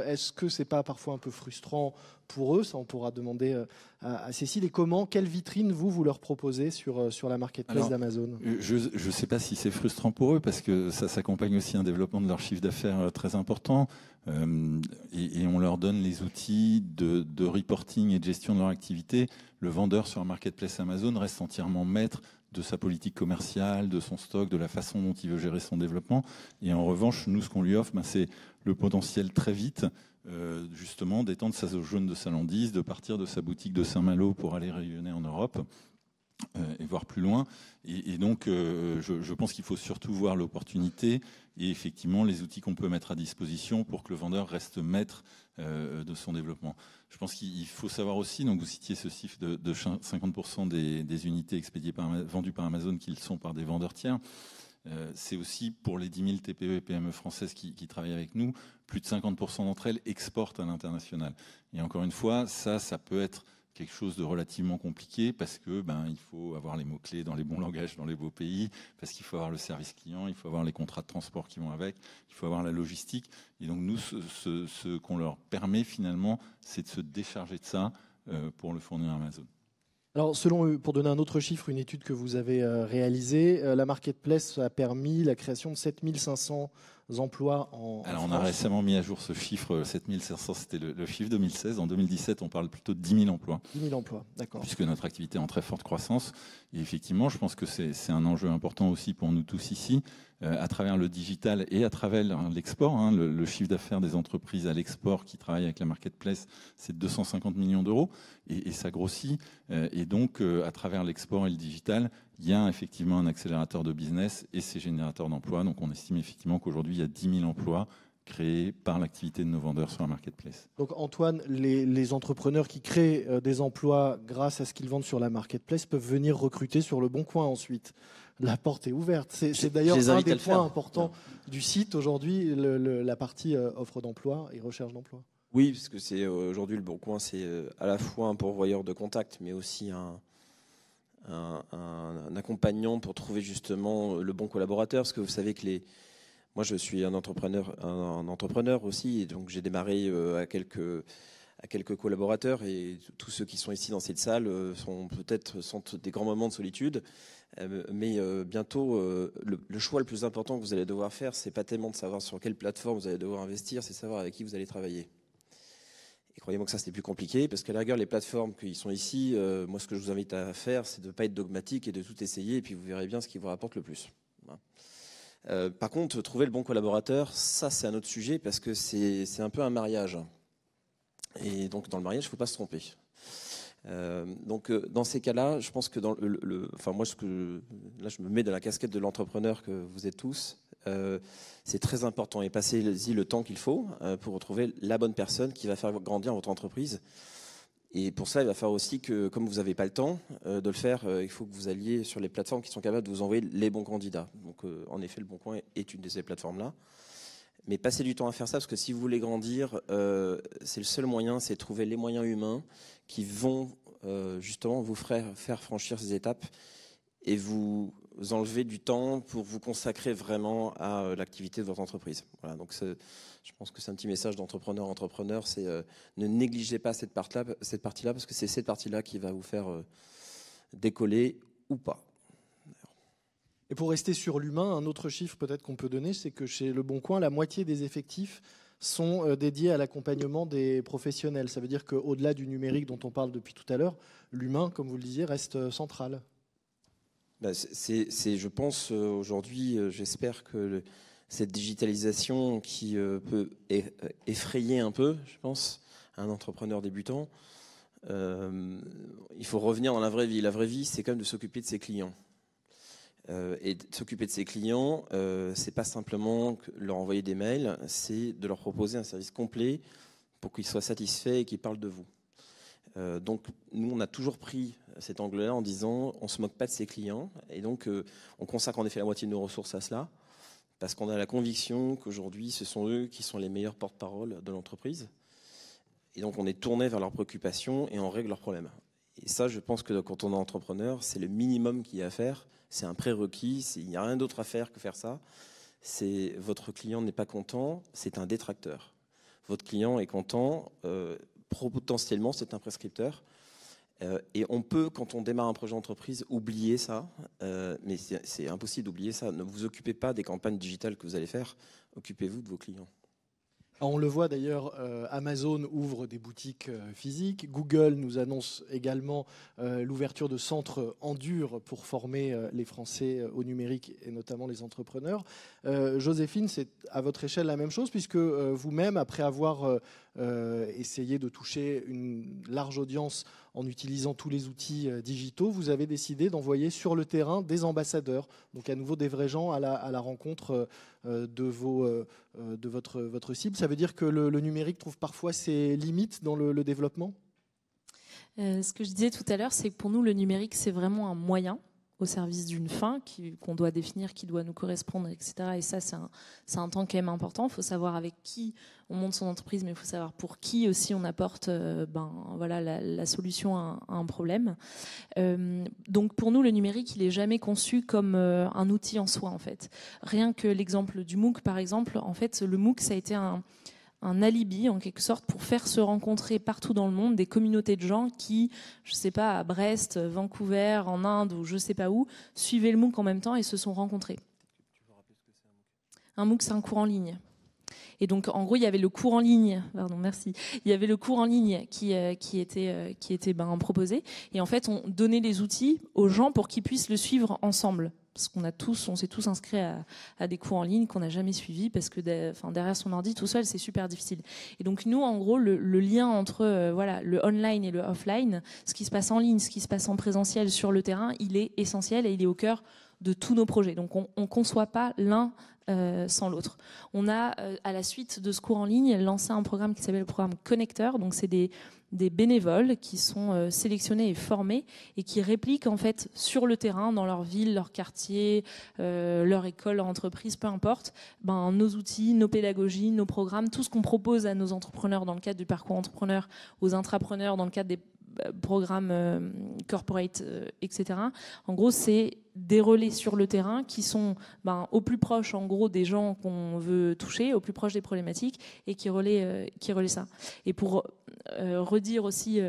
Est-ce que c'est pas parfois un peu frustrant pour eux? Ça, on pourra demander à Cécile. Et quelle vitrine vous leur proposez sur la marketplace d'Amazon? Je ne sais pas si c'est frustrant pour eux parce que ça s'accompagne aussi un développement de leur chiffre d'affaires très important et on leur donne les outils de reporting et de gestion de leur activité. Le vendeur sur la marketplace Amazon reste entièrement maître de sa politique commerciale, de son stock, de la façon dont il veut gérer son développement. Et en revanche, nous, ce qu'on lui offre, c'est le potentiel très vite, justement, d'étendre sa zone jaune de Saint-Landize, de partir de sa boutique de Saint-Malo pour aller rayonner en Europe et voir plus loin. Et donc, je pense qu'il faut surtout voir l'opportunité et effectivement les outils qu'on peut mettre à disposition pour que le vendeur reste maître de son développement. Je pense qu'il faut savoir aussi, donc vous citiez ce chiffre de 50% des unités expédiées vendues par Amazon qui le sont par des vendeurs tiers. C'est aussi pour les 10 000 TPE et PME françaises qui travaillent avec nous, plus de 50% d'entre elles exportent à l'international. Et encore une fois, ça peut être quelque chose de relativement compliqué parce que il faut avoir les mots-clés dans les bons langages dans les beaux pays, parce qu'il faut avoir le service client, il faut avoir les contrats de transport qui vont avec, il faut avoir la logistique. Et donc nous, ce qu'on leur permet finalement, c'est de se décharger de ça pour le fournir à Amazon. Alors, pour donner un autre chiffre, une étude que vous avez réalisée, la marketplace a permis la création de 7500 emplois en Alors, France. on a récemment mis à jour ce chiffre, 7500, c'était le chiffre 2016. En 2017, on parle plutôt de 10 000 emplois. 10 000 emplois, d'accord. Puisque notre activité est en très forte croissance. Et effectivement, je pense que c'est un enjeu important aussi pour nous tous ici, à travers le digital et à travers l'export. Le chiffre d'affaires des entreprises à l'export qui travaillent avec la marketplace, c'est 250 millions d'euros. Et ça grossit. Et donc, à travers l'export et le digital, il y a effectivement un accélérateur de business et c'est générateur d'emplois. Donc, on estime effectivement qu'aujourd'hui, il y a 10 000 emplois créés par l'activité de nos vendeurs sur la marketplace. Donc Antoine, les entrepreneurs qui créent des emplois grâce à ce qu'ils vendent sur la marketplace peuvent venir recruter sur Le Bon Coin ensuite. La porte est ouverte. C'est d'ailleurs un des points importants du site aujourd'hui, la partie offre d'emploi et recherche d'emploi. Oui, parce que c'est aujourd'hui Le Bon Coin, c'est à la fois un pourvoyeur de contact, mais aussi un accompagnant pour trouver justement le bon collaborateur. Parce que vous savez que moi, je suis un entrepreneur aussi, et donc j'ai démarré à quelques collaborateurs, et tous ceux qui sont ici dans cette salle sentent des grands moments de solitude. Mais bientôt, le choix le plus important que vous allez devoir faire, c'est pas tellement de savoir sur quelle plateforme vous allez devoir investir, c'est savoir avec qui vous allez travailler. Et croyez-moi que ça, c'est plus compliqué, parce qu'à la rigueur, les plateformes qui sont ici, moi, ce que je vous invite à faire, c'est de ne pas être dogmatique et de tout essayer, et puis vous verrez bien ce qui vous rapporte le plus. Par contre, trouver le bon collaborateur, ça, c'est un autre sujet, parce que c'est un peu un mariage. Et donc, dans le mariage, il ne faut pas se tromper. Donc, dans ces cas-là, je pense que moi, là, je me mets dans la casquette de l'entrepreneur que vous êtes tous. C'est très important, et passez-y le temps qu'il faut pour retrouver la bonne personne qui va faire grandir votre entreprise. Et pour ça, il va falloir aussi que, comme vous n'avez pas le temps de le faire, il faut que vous alliez sur les plateformes qui sont capables de vous envoyer les bons candidats. Donc, en effet, Le Bon Coin est une de ces plateformes-là. Mais passez du temps à faire ça, parce que si vous voulez grandir, c'est le seul moyen, c'est de trouver les moyens humains qui vont justement vous faire franchir ces étapes et vous enlever du temps pour vous consacrer vraiment à l'activité de votre entreprise. Voilà, donc je pense que c'est un petit message d'entrepreneur, c'est ne négligez pas cette partie-là, parce que c'est cette partie-là qui va vous faire décoller ou pas. Et pour rester sur l'humain, un autre chiffre peut-être qu'on peut donner, c'est que chez Le Bon Coin, la moitié des effectifs sont dédiés à l'accompagnement des professionnels. Ça veut dire qu'au-delà du numérique dont on parle depuis tout à l'heure, l'humain, comme vous le disiez, reste central. Je pense aujourd'hui, j'espère que cette digitalisation qui peut effrayer un peu, je pense, un entrepreneur débutant, il faut revenir dans la vraie vie. La vraie vie, c'est quand même de s'occuper de ses clients. Et de s'occuper de ses clients, c'est pas simplement leur envoyer des mails, c'est de leur proposer un service complet pour qu'ils soient satisfaits et qu'ils parlent de vous. Donc nous, on a toujours pris cet angle-là en disant on se moque pas de ses clients, et donc on consacre en effet la moitié de nos ressources à cela, parce qu'on a la conviction qu'aujourd'hui ce sont eux qui sont les meilleurs porte-parole de l'entreprise, et donc on est tourné vers leurs préoccupations et on règle leurs problèmes. Et ça, je pense que quand on est entrepreneur, c'est le minimum qu'il y a à faire, c'est un prérequis, il n'y a rien d'autre à faire que faire ça. C'est votre client n'est pas content, c'est un détracteur. Votre client est content, potentiellement c'est un prescripteur. Et on peut, quand on démarre un projet d'entreprise, oublier ça, mais c'est impossible d'oublier ça. Ne vous occupez pas des campagnes digitales que vous allez faire, occupez-vous de vos clients. On le voit d'ailleurs, Amazon ouvre des boutiques physiques. Google nous annonce également l'ouverture de centres en dur pour former les Français au numérique et notamment les entrepreneurs. Joséphine, c'est à votre échelle la même chose, puisque vous-même, après avoir essayé de toucher une large audience en utilisant tous les outils digitaux, vous avez décidé d'envoyer sur le terrain des ambassadeurs, donc à nouveau des vrais gens à la rencontre de votre cible. Ça veut dire que le numérique trouve parfois ses limites dans le développement ? Ce que je disais tout à l'heure, c'est que pour nous, le numérique, c'est vraiment un moyen au service d'une fin qu'on doit définir, qui doit nous correspondre, etc. Et ça, c'est un temps quand même important. Il faut savoir avec qui on monte son entreprise, mais il faut savoir pour qui aussi on apporte la solution à un problème. Donc pour nous, le numérique, il n'est jamais conçu comme un outil en soi, en fait. Rien que l'exemple du MOOC, par exemple, en fait, le MOOC, ça a été un alibi en quelque sorte pour faire se rencontrer partout dans le monde des communautés de gens qui, je sais pas, à Brest, Vancouver, en Inde ou je sais pas où, suivaient le MOOC en même temps et se sont rencontrés. Tu veux rappeler ce que c'est un MOOC ? Un MOOC, c'est un cours en ligne. Et donc, en gros, il y avait le cours en ligne. Pardon, merci. Il y avait le cours en ligne qui était proposé. Et en fait, on donnait les outils aux gens pour qu'ils puissent le suivre ensemble. Parce on s'est tous inscrits à des cours en ligne qu'on n'a jamais suivis parce que derrière son ordi tout seul, c'est super difficile. Et donc nous, en gros, le lien entre le online et le offline, ce qui se passe en ligne, ce qui se passe en présentiel sur le terrain, il est essentiel et il est au cœur de tous nos projets. Donc on ne conçoit pas l'un sans l'autre. On a, à la suite de ce cours en ligne, lancé un programme qui s'appelle le programme Connecteur. Donc c'est des bénévoles qui sont sélectionnés et formés et qui répliquent en fait sur le terrain, dans leur ville, leur quartier, leur école, leur entreprise, peu importe, nos outils, nos pédagogies, nos programmes, tout ce qu'on propose à nos entrepreneurs dans le cadre du parcours entrepreneur, aux intrapreneurs dans le cadre des programmes corporate, etc. En gros, c'est des relais sur le terrain qui sont au plus proche, en gros, des gens qu'on veut toucher, au plus proche des problématiques, et qui relaient ça. Et pour redire aussi,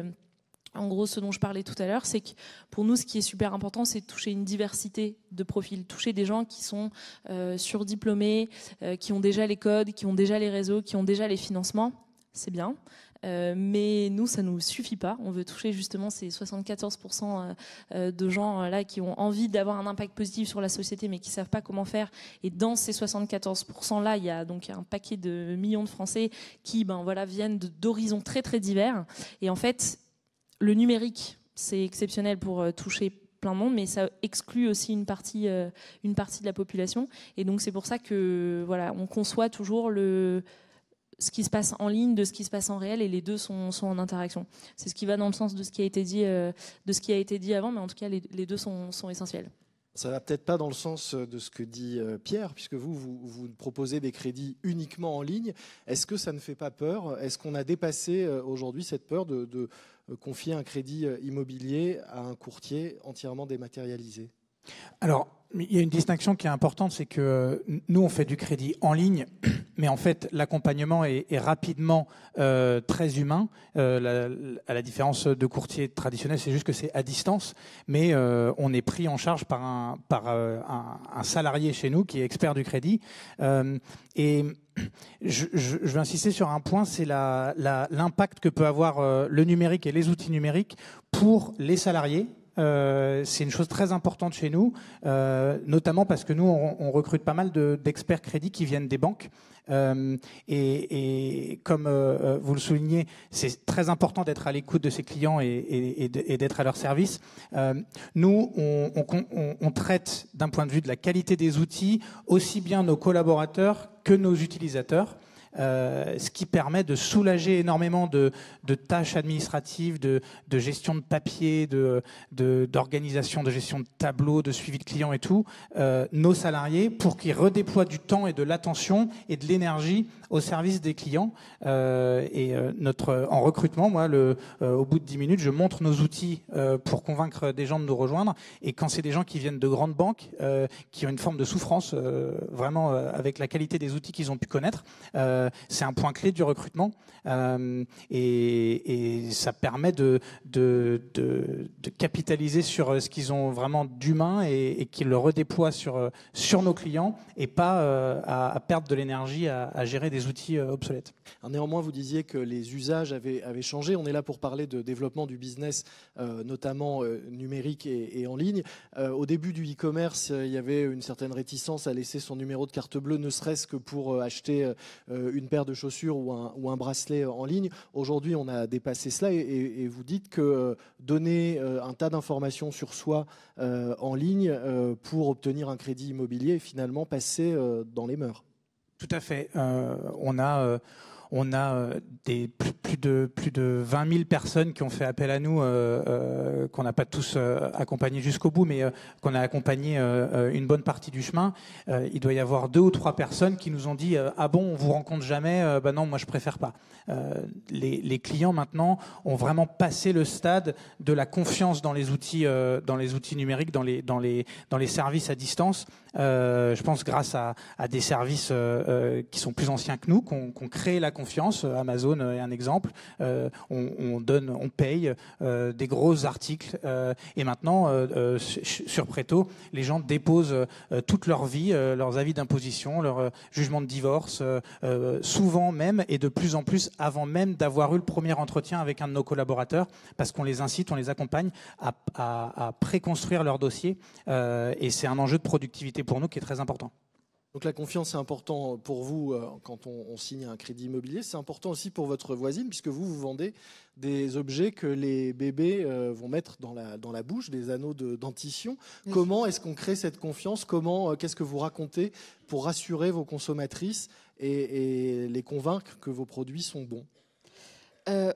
en gros, ce dont je parlais tout à l'heure, c'est que pour nous, ce qui est super important, c'est de toucher une diversité de profils, toucher des gens qui sont surdiplômés, qui ont déjà les codes, qui ont déjà les réseaux, qui ont déjà les financements. C'est bien. Mais nous, ça ne nous suffit pas. On veut toucher justement ces 74% de gens là qui ont envie d'avoir un impact positif sur la société, mais qui ne savent pas comment faire. Et dans ces 74% là, il y a donc un paquet de millions de Français qui viennent d'horizons très très divers. Et en fait, le numérique, c'est exceptionnel pour toucher plein de monde, mais ça exclut aussi une partie de la population. Et donc c'est pour ça que on conçoit toujours ce qui se passe en ligne de ce qui se passe en réel, et les deux sont en interaction. C'est ce qui va dans le sens de ce qui a été dit, avant, mais en tout cas les deux sont essentiels. Ça va peut-être pas dans le sens de ce que dit Pierre, puisque vous proposez des crédits uniquement en ligne. Est-ce que ça ne fait pas peur? Est-ce qu'on a dépassé aujourd'hui cette peur de confier un crédit immobilier à un courtier entièrement dématérialisé? Alors, il y a une distinction qui est importante, c'est que nous, on fait du crédit en ligne, mais en fait, l'accompagnement est rapidement très humain. À la différence de courtier traditionnel, c'est juste que c'est à distance, mais on est pris en charge par un salarié chez nous qui est expert du crédit. Et je vais insister sur un point, c'est l'impact que peut avoir le numérique et les outils numériques pour les salariés. C'est une chose très importante chez nous, notamment parce que nous, on recrute pas mal d'experts crédits qui viennent des banques. Et comme vous le soulignez, c'est très important d'être à l'écoute de ses clients et d'être à leur service. Nous, on traite d'un point de vue de la qualité des outils aussi bien nos collaborateurs que nos utilisateurs. Ce qui permet de soulager énormément de tâches administratives, de gestion de papier, d'organisation, de gestion de tableaux, de suivi de clients et tout, nos salariés, pour qu'ils redéploient du temps et de l'attention et de l'énergie au service des clients. En recrutement, moi, au bout de 10 minutes, je montre nos outils pour convaincre des gens de nous rejoindre. Et quand c'est des gens qui viennent de grandes banques, qui ont une forme de souffrance vraiment avec la qualité des outils qu'ils ont pu connaître, c'est un point clé du recrutement, et ça permet de capitaliser sur ce qu'ils ont vraiment d'humain et qu'ils le redéploient sur nos clients, et pas à perdre de l'énergie à gérer des outils obsolètes. Alors néanmoins, vous disiez que les usages avaient changé. On est là pour parler de développement du business, notamment numérique et en ligne. Au début du e-commerce, il y avait une certaine réticence à laisser son numéro de carte bleue, ne serait-ce que pour acheter une paire de chaussures ou un bracelet en ligne. Aujourd'hui, on a dépassé cela, et vous dites que donner un tas d'informations sur soi en ligne pour obtenir un crédit immobilier est finalement passé dans les mœurs. Tout à fait. On a plus de 20 000 personnes qui ont fait appel à nous, qu'on n'a pas tous accompagnés jusqu'au bout, mais qu'on a accompagné une bonne partie du chemin. Il doit y avoir 2 ou 3 personnes qui nous ont dit ah bon, on vous rencontre jamais, non, moi je préfère pas. Les clients maintenant ont vraiment passé le stade de la confiance dans les outils numériques, dans les services à distance. Je pense grâce à des services qui sont plus anciens que nous, qu'on crée la confiance. Amazon est un exemple. On paye des gros articles, et maintenant sur Préto, les gens déposent toute leur vie, leurs avis d'imposition, leur jugement de divorce, souvent même, et de plus en plus avant même d'avoir eu le premier entretien avec un de nos collaborateurs, parce qu'on les incite, on les accompagne à préconstruire leur dossier, et c'est un enjeu de productivité pour nous qui est très important. Donc la confiance, c'est important pour vous quand on signe un crédit immobilier. C'est important aussi pour votre voisine, puisque vous vendez des objets que les bébés vont mettre dans la bouche, des anneaux de dentition. Oui. Comment est-ce qu'on crée cette confiance ? Qu'est-ce que vous racontez pour rassurer vos consommatrices et les convaincre que vos produits sont bons ?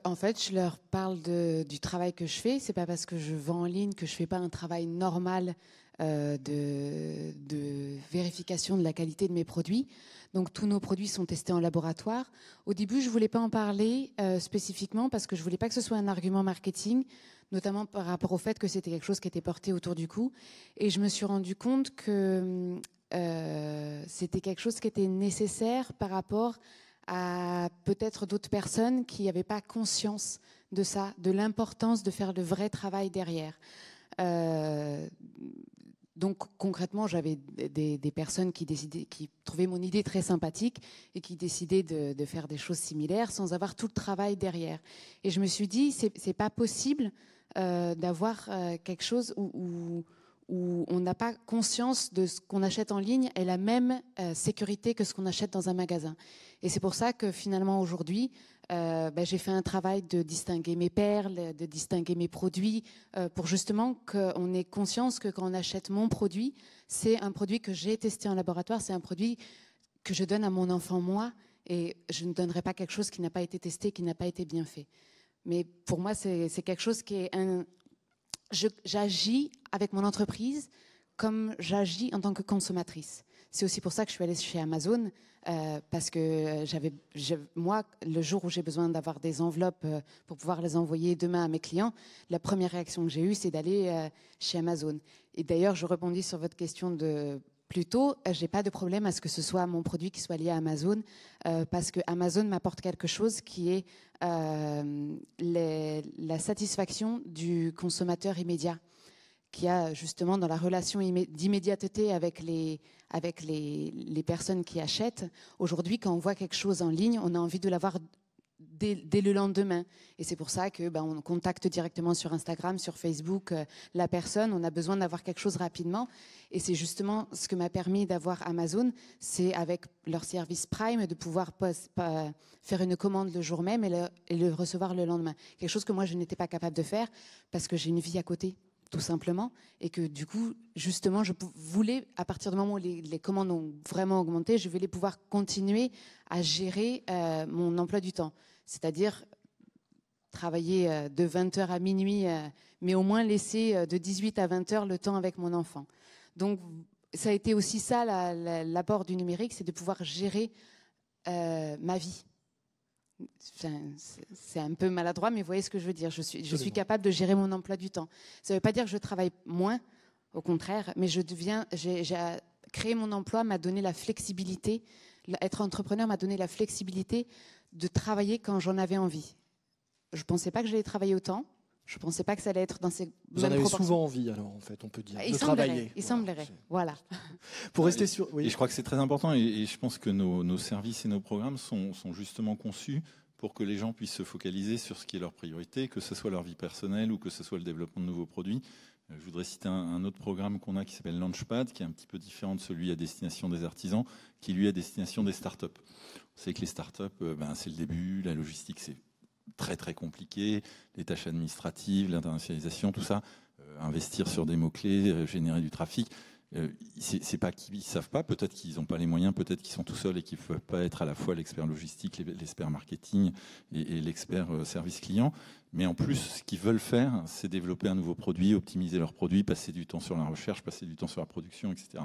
En fait, je leur parle du travail que je fais. C'est pas parce que je vends en ligne que je fais pas un travail normal de vérification de la qualité de mes produits. Donc tous nos produits sont testés en laboratoire. Au début, je voulais pas en parler spécifiquement parce que je voulais pas que ce soit un argument marketing, notamment par rapport au fait que c'était quelque chose qui était porté autour du cou. Et je me suis rendu compte que c'était quelque chose qui était nécessaire par rapport à peut-être d'autres personnes qui n'avaient pas conscience de ça, de l'importance de faire le vrai travail derrière. Donc concrètement, j'avais des personnes qui trouvaient mon idée très sympathique et qui décidaient de faire des choses similaires sans avoir tout le travail derrière. Et je me suis dit, c'est pas possible d'avoir quelque chose où on n'a pas conscience de ce qu'on achète en ligne et la même sécurité que ce qu'on achète dans un magasin. Et c'est pour ça que finalement aujourd'hui, j'ai fait un travail de distinguer mes perles, de distinguer mes produits, pour justement qu'on ait conscience que quand on achète mon produit, c'est un produit que j'ai testé en laboratoire, c'est un produit que je donne à mon enfant moi, et je ne donnerai pas quelque chose qui n'a pas été testé, qui n'a pas été bien fait. Mais pour moi, c'est quelque chose qui est j'agis avec mon entreprise comme j'agis en tant que consommatrice. C'est aussi pour ça que je suis allée chez Amazon, parce que moi, le jour où j'ai besoin d'avoir des enveloppes pour pouvoir les envoyer demain à mes clients, la première réaction que j'ai eue, c'est d'aller chez Amazon. Et d'ailleurs, je rebondis sur votre question de plus tôt, j'ai pas de problème à ce que ce soit mon produit qui soit lié à Amazon, parce que Amazon m'apporte quelque chose qui est la satisfaction du consommateur immédiat, qui a justement dans la relation d'immédiateté avec les personnes qui achètent. Aujourd'hui, quand on voit quelque chose en ligne, on a envie de l'avoir dès le lendemain. Et c'est pour ça que on contacte directement sur Instagram, sur Facebook la personne. On a besoin d'avoir quelque chose rapidement. Et c'est justement ce que m'a permis d'avoir Amazon, c'est avec leur service Prime de pouvoir faire une commande le jour même et le recevoir le lendemain. Quelque chose que moi, je n'étais pas capable de faire parce que j'ai une vie à côté, tout simplement. Et que du coup, justement, je voulais, à partir du moment où les commandes ont vraiment augmenté, je voulais pouvoir continuer à gérer mon emploi du temps. C'est-à-dire travailler de 20h à minuit, mais au moins laisser de 18 à 20h le temps avec mon enfant. Donc, ça a été aussi ça, l'apport du numérique, c'est de pouvoir gérer ma vie. C'est un peu maladroit, mais vous voyez ce que je veux dire. Je suis capable de gérer mon emploi du temps. Ça ne veut pas dire que je travaille moins, au contraire, mais créer mon emploi m'a donné la flexibilité. Être entrepreneur m'a donné la flexibilité de travailler quand j'en avais envie. Je ne pensais pas que j'allais travailler autant. Je ne pensais pas que ça allait être dans ces mêmes proportions. Vous en avez souvent envie, alors, en fait, on peut dire, de travailler. Il semblerait, voilà. Pour rester sur... Oui. Et je crois que c'est très important, et je pense que nos services et nos programmes sont justement conçus pour que les gens puissent se focaliser sur ce qui est leur priorité, que ce soit leur vie personnelle ou que ce soit le développement de nouveaux produits. Je voudrais citer un autre programme qu'on a qui s'appelle Launchpad, qui est un petit peu différent de celui à destination des artisans, qui lui est à destination des startups. On sait que les startups, c'est le début, la logistique c'est très très compliqué, les tâches administratives, l'internationalisation, tout ça, investir sur des mots-clés, générer du trafic. C'est pas qu'ils ne savent pas, peut-être qu'ils n'ont pas les moyens, peut-être qu'ils sont tout seuls et qu'ils ne peuvent pas être à la fois l'expert logistique, l'expert marketing et l'expert service client. Mais en plus, ce qu'ils veulent faire, c'est développer un nouveau produit, optimiser leur produit, passer du temps sur la recherche, passer du temps sur la production, etc.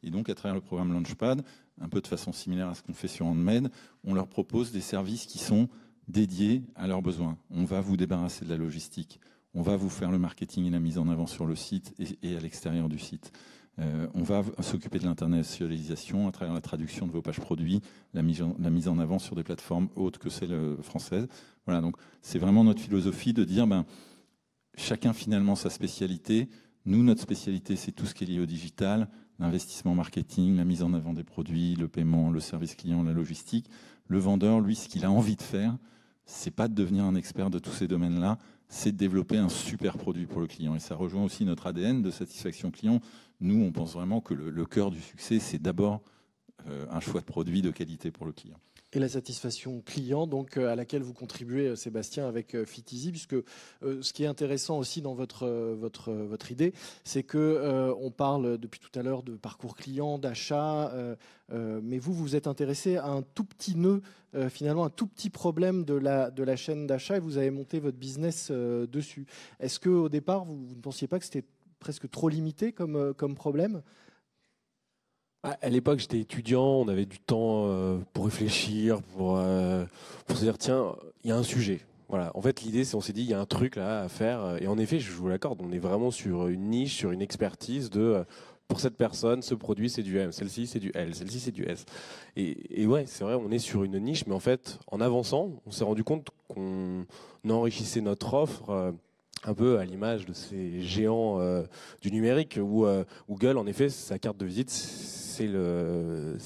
Et donc, à travers le programme Launchpad, un peu de façon similaire à ce qu'on fait sur Handmade, on leur propose des services qui sont dédiés à leurs besoins. On va vous débarrasser de la logistique, on va vous faire le marketing et la mise en avant sur le site et à l'extérieur du site. On va s'occuper de l'internationalisation à travers la traduction de vos pages produits, la mise en avant sur des plateformes autres que celles françaises. Voilà, donc c'est vraiment notre philosophie de dire chacun finalement sa spécialité. Nous, notre spécialité, c'est tout ce qui est lié au digital, l'investissement marketing, la mise en avant des produits, le paiement, le service client, la logistique. Le vendeur, lui, ce qu'il a envie de faire, c'est pas de devenir un expert de tous ces domaines-là, c'est de développer un super produit pour le client. Et ça rejoint aussi notre ADN de satisfaction client. Nous, on pense vraiment que le cœur du succès, c'est d'abord un choix de produit de qualité pour le client. Et la satisfaction client, donc à laquelle vous contribuez, Sébastien, avec Fit-Easy, puisque ce qui est intéressant aussi dans votre idée, c'est que on parle depuis tout à l'heure de parcours client, d'achat, mais vous êtes intéressé à un tout petit nœud, finalement un tout petit problème de la chaîne d'achat, et vous avez monté votre business dessus. Est-ce que au départ, vous ne pensiez pas que c'était presque trop limité comme problème ? À l'époque, j'étais étudiant, on avait du temps pour réfléchir, pour se dire tiens, il y a un sujet. Voilà. En fait, l'idée, c'est on s'est dit il y a un truc là à faire. Et en effet, je vous l'accorde, on est vraiment sur une niche, sur une expertise de pour cette personne, ce produit c'est du M, celle-ci c'est du L, celle-ci c'est du S. Et ouais, c'est vrai, on est sur une niche, mais en fait, en avançant, on s'est rendu compte qu'on enrichissait notre offre. Un peu à l'image de ces géants du numérique où Google, en effet, sa carte de visite, c'est le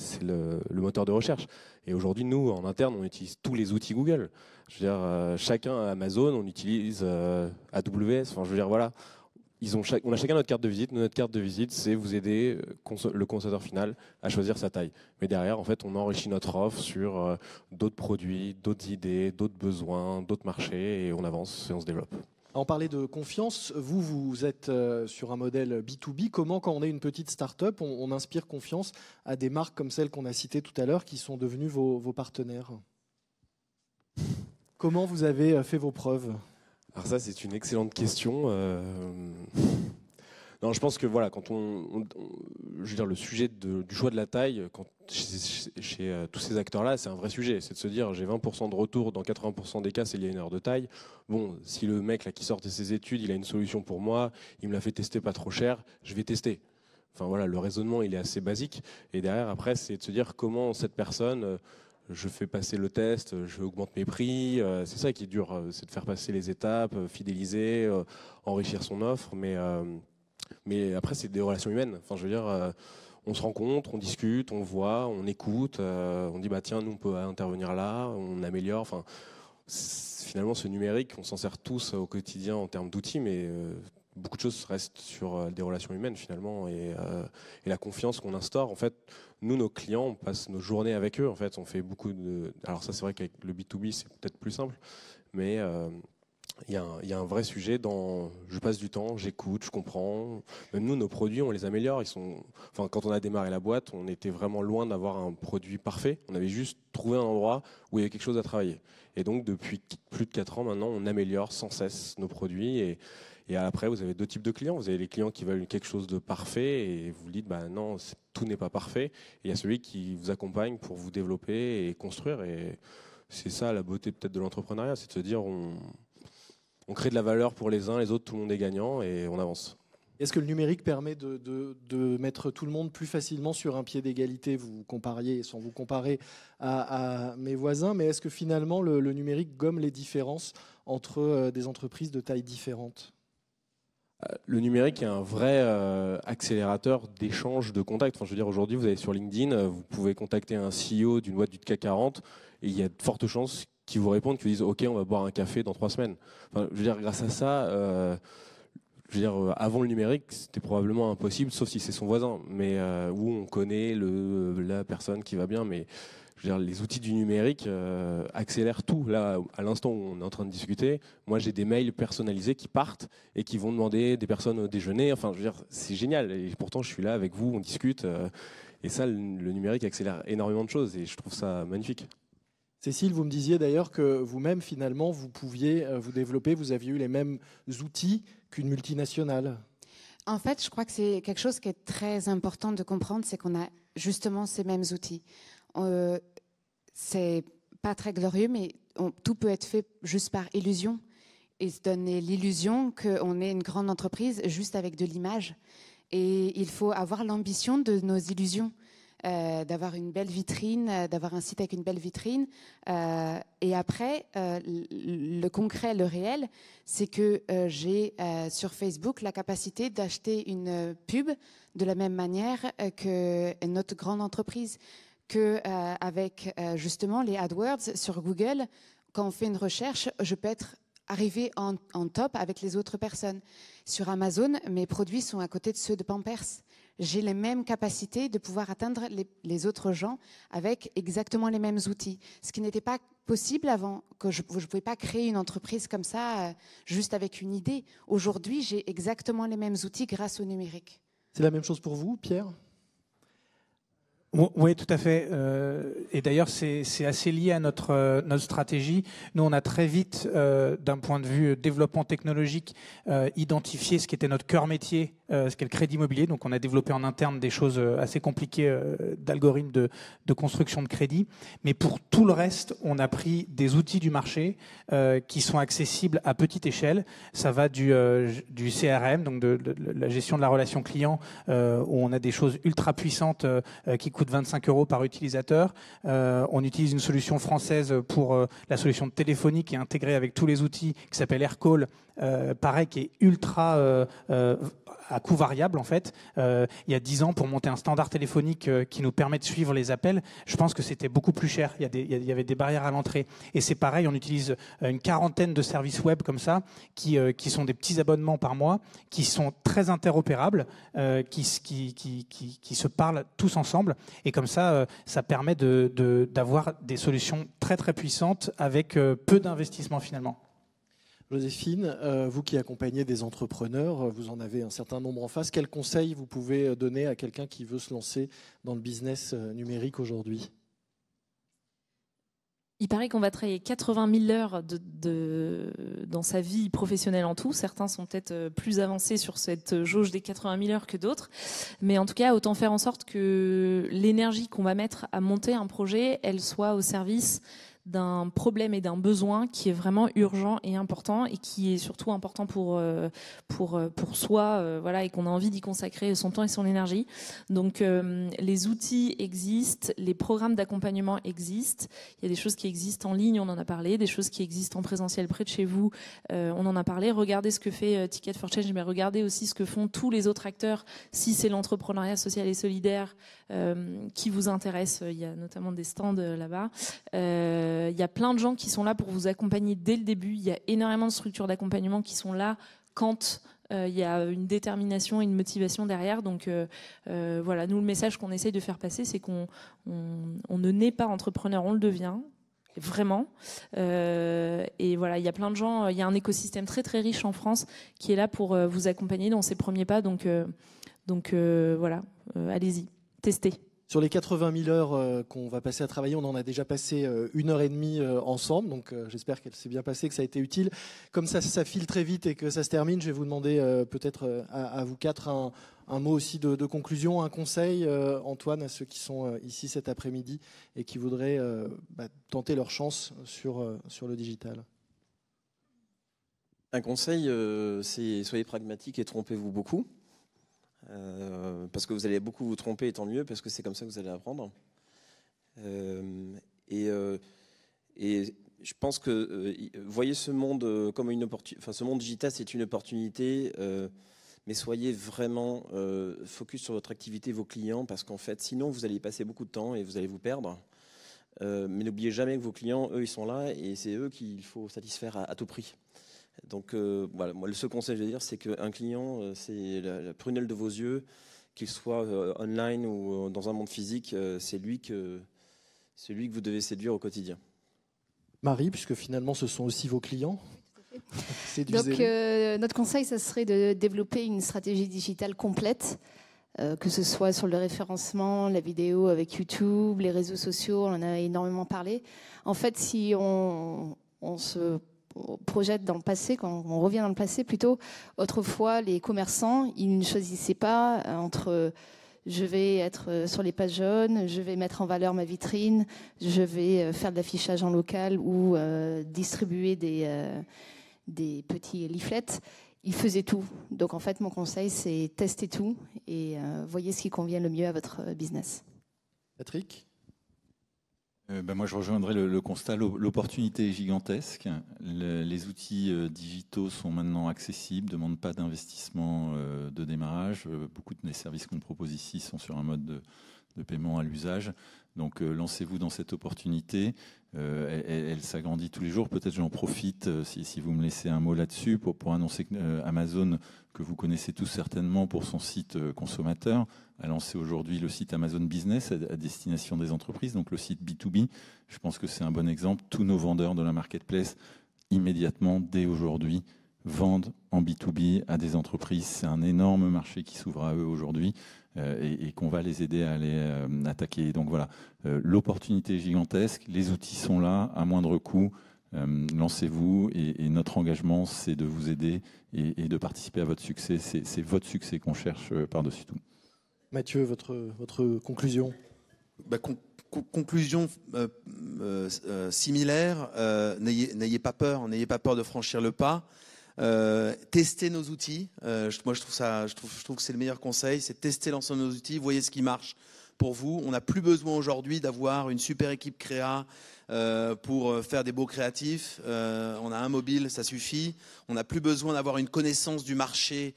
moteur de recherche. Et aujourd'hui, nous, en interne, on utilise tous les outils Google. Je veux dire, chacun à Amazon, on utilise AWS. Enfin, je veux dire, voilà. On a chacun notre carte de visite. Notre carte de visite, c'est vous aider le consommateur final à choisir sa taille. Mais derrière, en fait, on enrichit notre offre sur d'autres produits, d'autres idées, d'autres besoins, d'autres marchés, et on avance et on se développe. On parlait de confiance. Vous êtes sur un modèle B2B. Comment, quand on est une petite start-up, on inspire confiance à des marques comme celles qu'on a citées tout à l'heure qui sont devenues vos partenaires ? Comment vous avez fait vos preuves ? Alors ça, c'est une excellente question. Non, je pense que voilà, quand je veux dire, le sujet du choix de la taille, chez tous ces acteurs-là, c'est un vrai sujet. C'est de se dire, j'ai 20% de retour, dans 80% des cas, c'est lié à une erreur de taille. Bon, si le mec là qui sort de ses études, il a une solution pour moi, il me l'a fait tester pas trop cher, je vais tester. Enfin voilà, le raisonnement, il est assez basique. Et derrière, après, c'est de se dire comment cette personne, je fais passer le test, je augmente mes prix. C'est ça qui est dur, c'est de faire passer les étapes, fidéliser, enrichir son offre. Mais après, c'est des relations humaines. Enfin, je veux dire, on se rencontre, on discute, on voit, on écoute, on dit bah tiens, nous on peut intervenir là, on améliore. Enfin, finalement, ce numérique, on s'en sert tous au quotidien en termes d'outils, mais beaucoup de choses restent sur des relations humaines finalement et la confiance qu'on instaure. En fait, nous, nos clients, on passe nos journées avec eux. En fait, on fait beaucoup de. Alors ça, c'est vrai qu'avec le B2B, c'est peut-être plus simple, mais il y a un vrai sujet dans je passe du temps, j'écoute, je comprends. Même nous, nos produits, on les améliore. Enfin, quand on a démarré la boîte, on était vraiment loin d'avoir un produit parfait. On avait juste trouvé un endroit où il y avait quelque chose à travailler. Et donc, depuis plus de 4 ans maintenant, on améliore sans cesse nos produits. Et après, vous avez 2 types de clients. Vous avez les clients qui veulent quelque chose de parfait et vous dites, bah non, tout n'est pas parfait. Et il y a celui qui vous accompagne pour vous développer et construire. Et c'est ça la beauté peut-être de l'entrepreneuriat, c'est de se dire, on crée de la valeur pour les uns, les autres, tout le monde est gagnant et on avance. Est-ce que le numérique permet de mettre tout le monde plus facilement sur un pied d'égalité ? Vous compariez, sans vous comparer à mes voisins, mais est-ce que finalement le numérique gomme les différences entre des entreprises de tailles différentes ? Le numérique est un vrai accélérateur d'échange, de contacts. Enfin, je veux dire, aujourd'hui, vous allez sur LinkedIn, vous pouvez contacter un CEO d'une boîte du CAC 40 et il y a de fortes chances qui vous répondent, qui vous disent OK, on va boire un café dans 3 semaines. Enfin, je veux dire, grâce à ça, je veux dire, avant le numérique, c'était probablement impossible, sauf si c'est son voisin, mais où on connaît la personne qui va bien. Mais je veux dire, les outils du numérique accélèrent tout. Là, à l'instant où on est en train de discuter, moi, j'ai des mails personnalisés qui partent et qui vont demander des personnes au déjeuner. Enfin, je veux dire, c'est génial. Et pourtant, je suis là avec vous, on discute. Et ça, le numérique accélère énormément de choses et je trouve ça magnifique. Cécile, vous me disiez d'ailleurs que vous-même, finalement, vous pouviez vous développer, vous aviez eu les mêmes outils qu'une multinationale. En fait, je crois que c'est quelque chose qui est très important de comprendre, c'est qu'on a justement ces mêmes outils. C'est pas très glorieux, mais tout peut être fait juste par illusion et se donner l'illusion qu'on est une grande entreprise juste avec de l'image. Et il faut avoir l'ambition de nos illusions. D'avoir une belle vitrine, d'avoir un site avec une belle vitrine. Et après, le concret, le réel, c'est que j'ai sur Facebook la capacité d'acheter une pub de la même manière que notre grande entreprise, qu'avec justement les AdWords sur Google, quand on fait une recherche, je peux arriver en top avec les autres personnes. Sur Amazon, mes produits sont à côté de ceux de Pampers. j'ai les mêmes capacités de pouvoir atteindre les autres gens avec exactement les mêmes outils. Ce qui n'était pas possible avant, que je ne pouvais pas créer une entreprise comme ça, juste avec une idée. Aujourd'hui, j'ai exactement les mêmes outils grâce au numérique. C'est la même chose pour vous, Pierre ? Oui, tout à fait. Et d'ailleurs, c'est assez lié à notre stratégie. Nous, on a très vite, d'un point de vue développement technologique, identifié ce qui était notre cœur métier, ce qu'est le crédit immobilier. Donc, on a développé en interne des choses assez compliquées d'algorithmes de construction de crédit. Mais pour tout le reste, on a pris des outils du marché qui sont accessibles à petite échelle. Ça va du CRM, donc de la gestion de la relation client, où on a des choses ultra puissantes qui coûtent 25 € par utilisateur. On utilise une solution française pour la solution de téléphonie qui est intégrée avec tous les outils, qui s'appelle AirCall, pareil, qui est ultra à coût variable en fait. Il y a 10 ans, pour monter un standard téléphonique qui nous permet de suivre les appels, je pense que c'était beaucoup plus cher. Il y avait des barrières à l'entrée. Et c'est pareil, on utilise une quarantaine de services web comme ça, qui sont des petits abonnements par mois, qui sont très interopérables, qui se parlent tous ensemble. Et comme ça, ça permet d'avoir des solutions très très puissantes avec peu d'investissement finalement. Joséphine, vous qui accompagnez des entrepreneurs, vous en avez un certain nombre en face. Quels conseils vous pouvez donner à quelqu'un qui veut se lancer dans le business numérique aujourd'hui ? Il paraît qu'on va travailler 80 000 heures dans sa vie professionnelle en tout. Certains sont peut-être plus avancés sur cette jauge des 80 000 heures que d'autres. Mais en tout cas, autant faire en sorte que l'énergie qu'on va mettre à monter un projet, elle soit au service d'un problème et d'un besoin qui est vraiment urgent et important et qui est surtout important pour soi, voilà, et qu'on a envie d'y consacrer son temps et son énergie. Donc les outils existent, les programmes d'accompagnement existent, il y a des choses qui existent en ligne, on en a parlé, des choses qui existent en présentiel près de chez vous, on en a parlé. Regardez ce que fait Ticket for Change, mais regardez aussi ce que font tous les autres acteurs, si c'est l'entrepreneuriat social et solidaire qui vous intéresse. Il y a notamment des stands là-bas. Il y a plein de gens qui sont là pour vous accompagner dès le début. Il y a énormément de structures d'accompagnement qui sont là quand il y a une détermination et une motivation derrière. Donc voilà, nous, le message qu'on essaye de faire passer, c'est qu'on ne naît pas entrepreneur, on le devient. Vraiment. Et voilà, il y a plein de gens, il y a un écosystème très très riche en France qui est là pour vous accompagner dans ces premiers pas. Donc voilà, allez-y, testez. Sur les 80 000 heures qu'on va passer à travailler, on en a déjà passé 1h30 ensemble. Donc j'espère qu'elle s'est bien passée, que ça a été utile. Comme ça file très vite et que ça se termine, je vais vous demander peut-être à vous quatre un mot aussi de conclusion, un conseil, Antoine, à ceux qui sont ici cet après-midi et qui voudraient tenter leur chance sur le digital. Un conseil, c'est soyez pragmatique et trompez-vous beaucoup. Parce que vous allez beaucoup vous tromper, et tant mieux, parce que c'est comme ça que vous allez apprendre. Et je pense que voyez ce monde comme une opportunité. Enfin, ce monde digital, c'est une opportunité, mais soyez vraiment focus sur votre activité, vos clients, parce qu'en fait, sinon, vous allez y passer beaucoup de temps et vous allez vous perdre. Mais n'oubliez jamais que vos clients, eux, ils sont là et c'est eux qu'il faut satisfaire à tout prix. Donc voilà, moi le seul conseil que je vais dire, c'est qu'un client, c'est la prunelle de vos yeux, qu'il soit online ou dans un monde physique, c'est lui que vous devez séduire au quotidien. Marie, puisque finalement ce sont aussi vos clients. Donc notre conseil, ça serait de développer une stratégie digitale complète, que ce soit sur le référencement, la vidéo avec YouTube, les réseaux sociaux, on en a énormément parlé. En fait, si on se projette dans le passé, quand on revient dans le passé plutôt, autrefois les commerçants, ils ne choisissaient pas entre je vais être sur les pages jaunes, je vais mettre en valeur ma vitrine, je vais faire de l'affichage en local ou distribuer des petits leaflets. Ils faisaient tout. Donc en fait, mon conseil, c'est tester tout et voyez ce qui convient le mieux à votre business. Patrick ? Moi, je rejoindrai le constat. L'opportunité est gigantesque. Les outils digitaux sont maintenant accessibles, ne demandent pas d'investissement de démarrage. Beaucoup des services qu'on propose ici sont sur un mode de paiement à l'usage. Donc lancez-vous dans cette opportunité. Elle s'agrandit tous les jours. Peut-être j'en profite, si vous me laissez un mot là-dessus, pour annoncer que Amazon, que vous connaissez tous certainement pour son site consommateur, a lancé aujourd'hui le site Amazon Business à destination des entreprises, donc le site B2B. Je pense que c'est un bon exemple. Tous nos vendeurs de la marketplace, immédiatement, dès aujourd'hui, vendent en B2B à des entreprises. C'est un énorme marché qui s'ouvre à eux aujourd'hui et qu'on va les aider à aller attaquer. Donc voilà, l'opportunité est gigantesque, les outils sont là, à moindre coût. Lancez-vous et notre engagement, c'est de vous aider et de participer à votre succès. C'est votre succès qu'on cherche par-dessus tout. Mathieu, votre conclusion? Conclusion similaire, n'ayez pas peur de franchir le pas. Testez nos outils. Moi, je trouve que c'est le meilleur conseil, c'est tester l'ensemble de nos outils, voyez ce qui marche pour vous. On n'a plus besoin aujourd'hui d'avoir une super équipe créa pour faire des beaux créatifs. On a un mobile, ça suffit. On n'a plus besoin d'avoir une connaissance du marché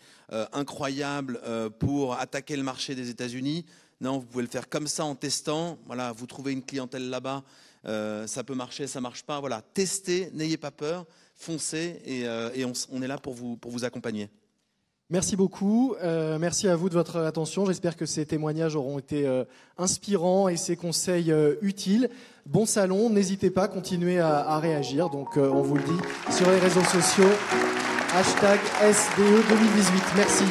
incroyable pour attaquer le marché des États-Unis. Non, vous pouvez le faire comme ça en testant. Voilà, vous trouvez une clientèle là-bas, ça peut marcher, ça marche pas. Voilà, testez, n'ayez pas peur, foncez et on est là pour vous accompagner. Merci beaucoup. Merci à vous de votre attention. J'espère que ces témoignages auront été inspirants et ces conseils utiles. Bon salon, n'hésitez pas, continuez à réagir. Donc, on vous le dit sur les réseaux sociaux. #SDE 2018. Merci.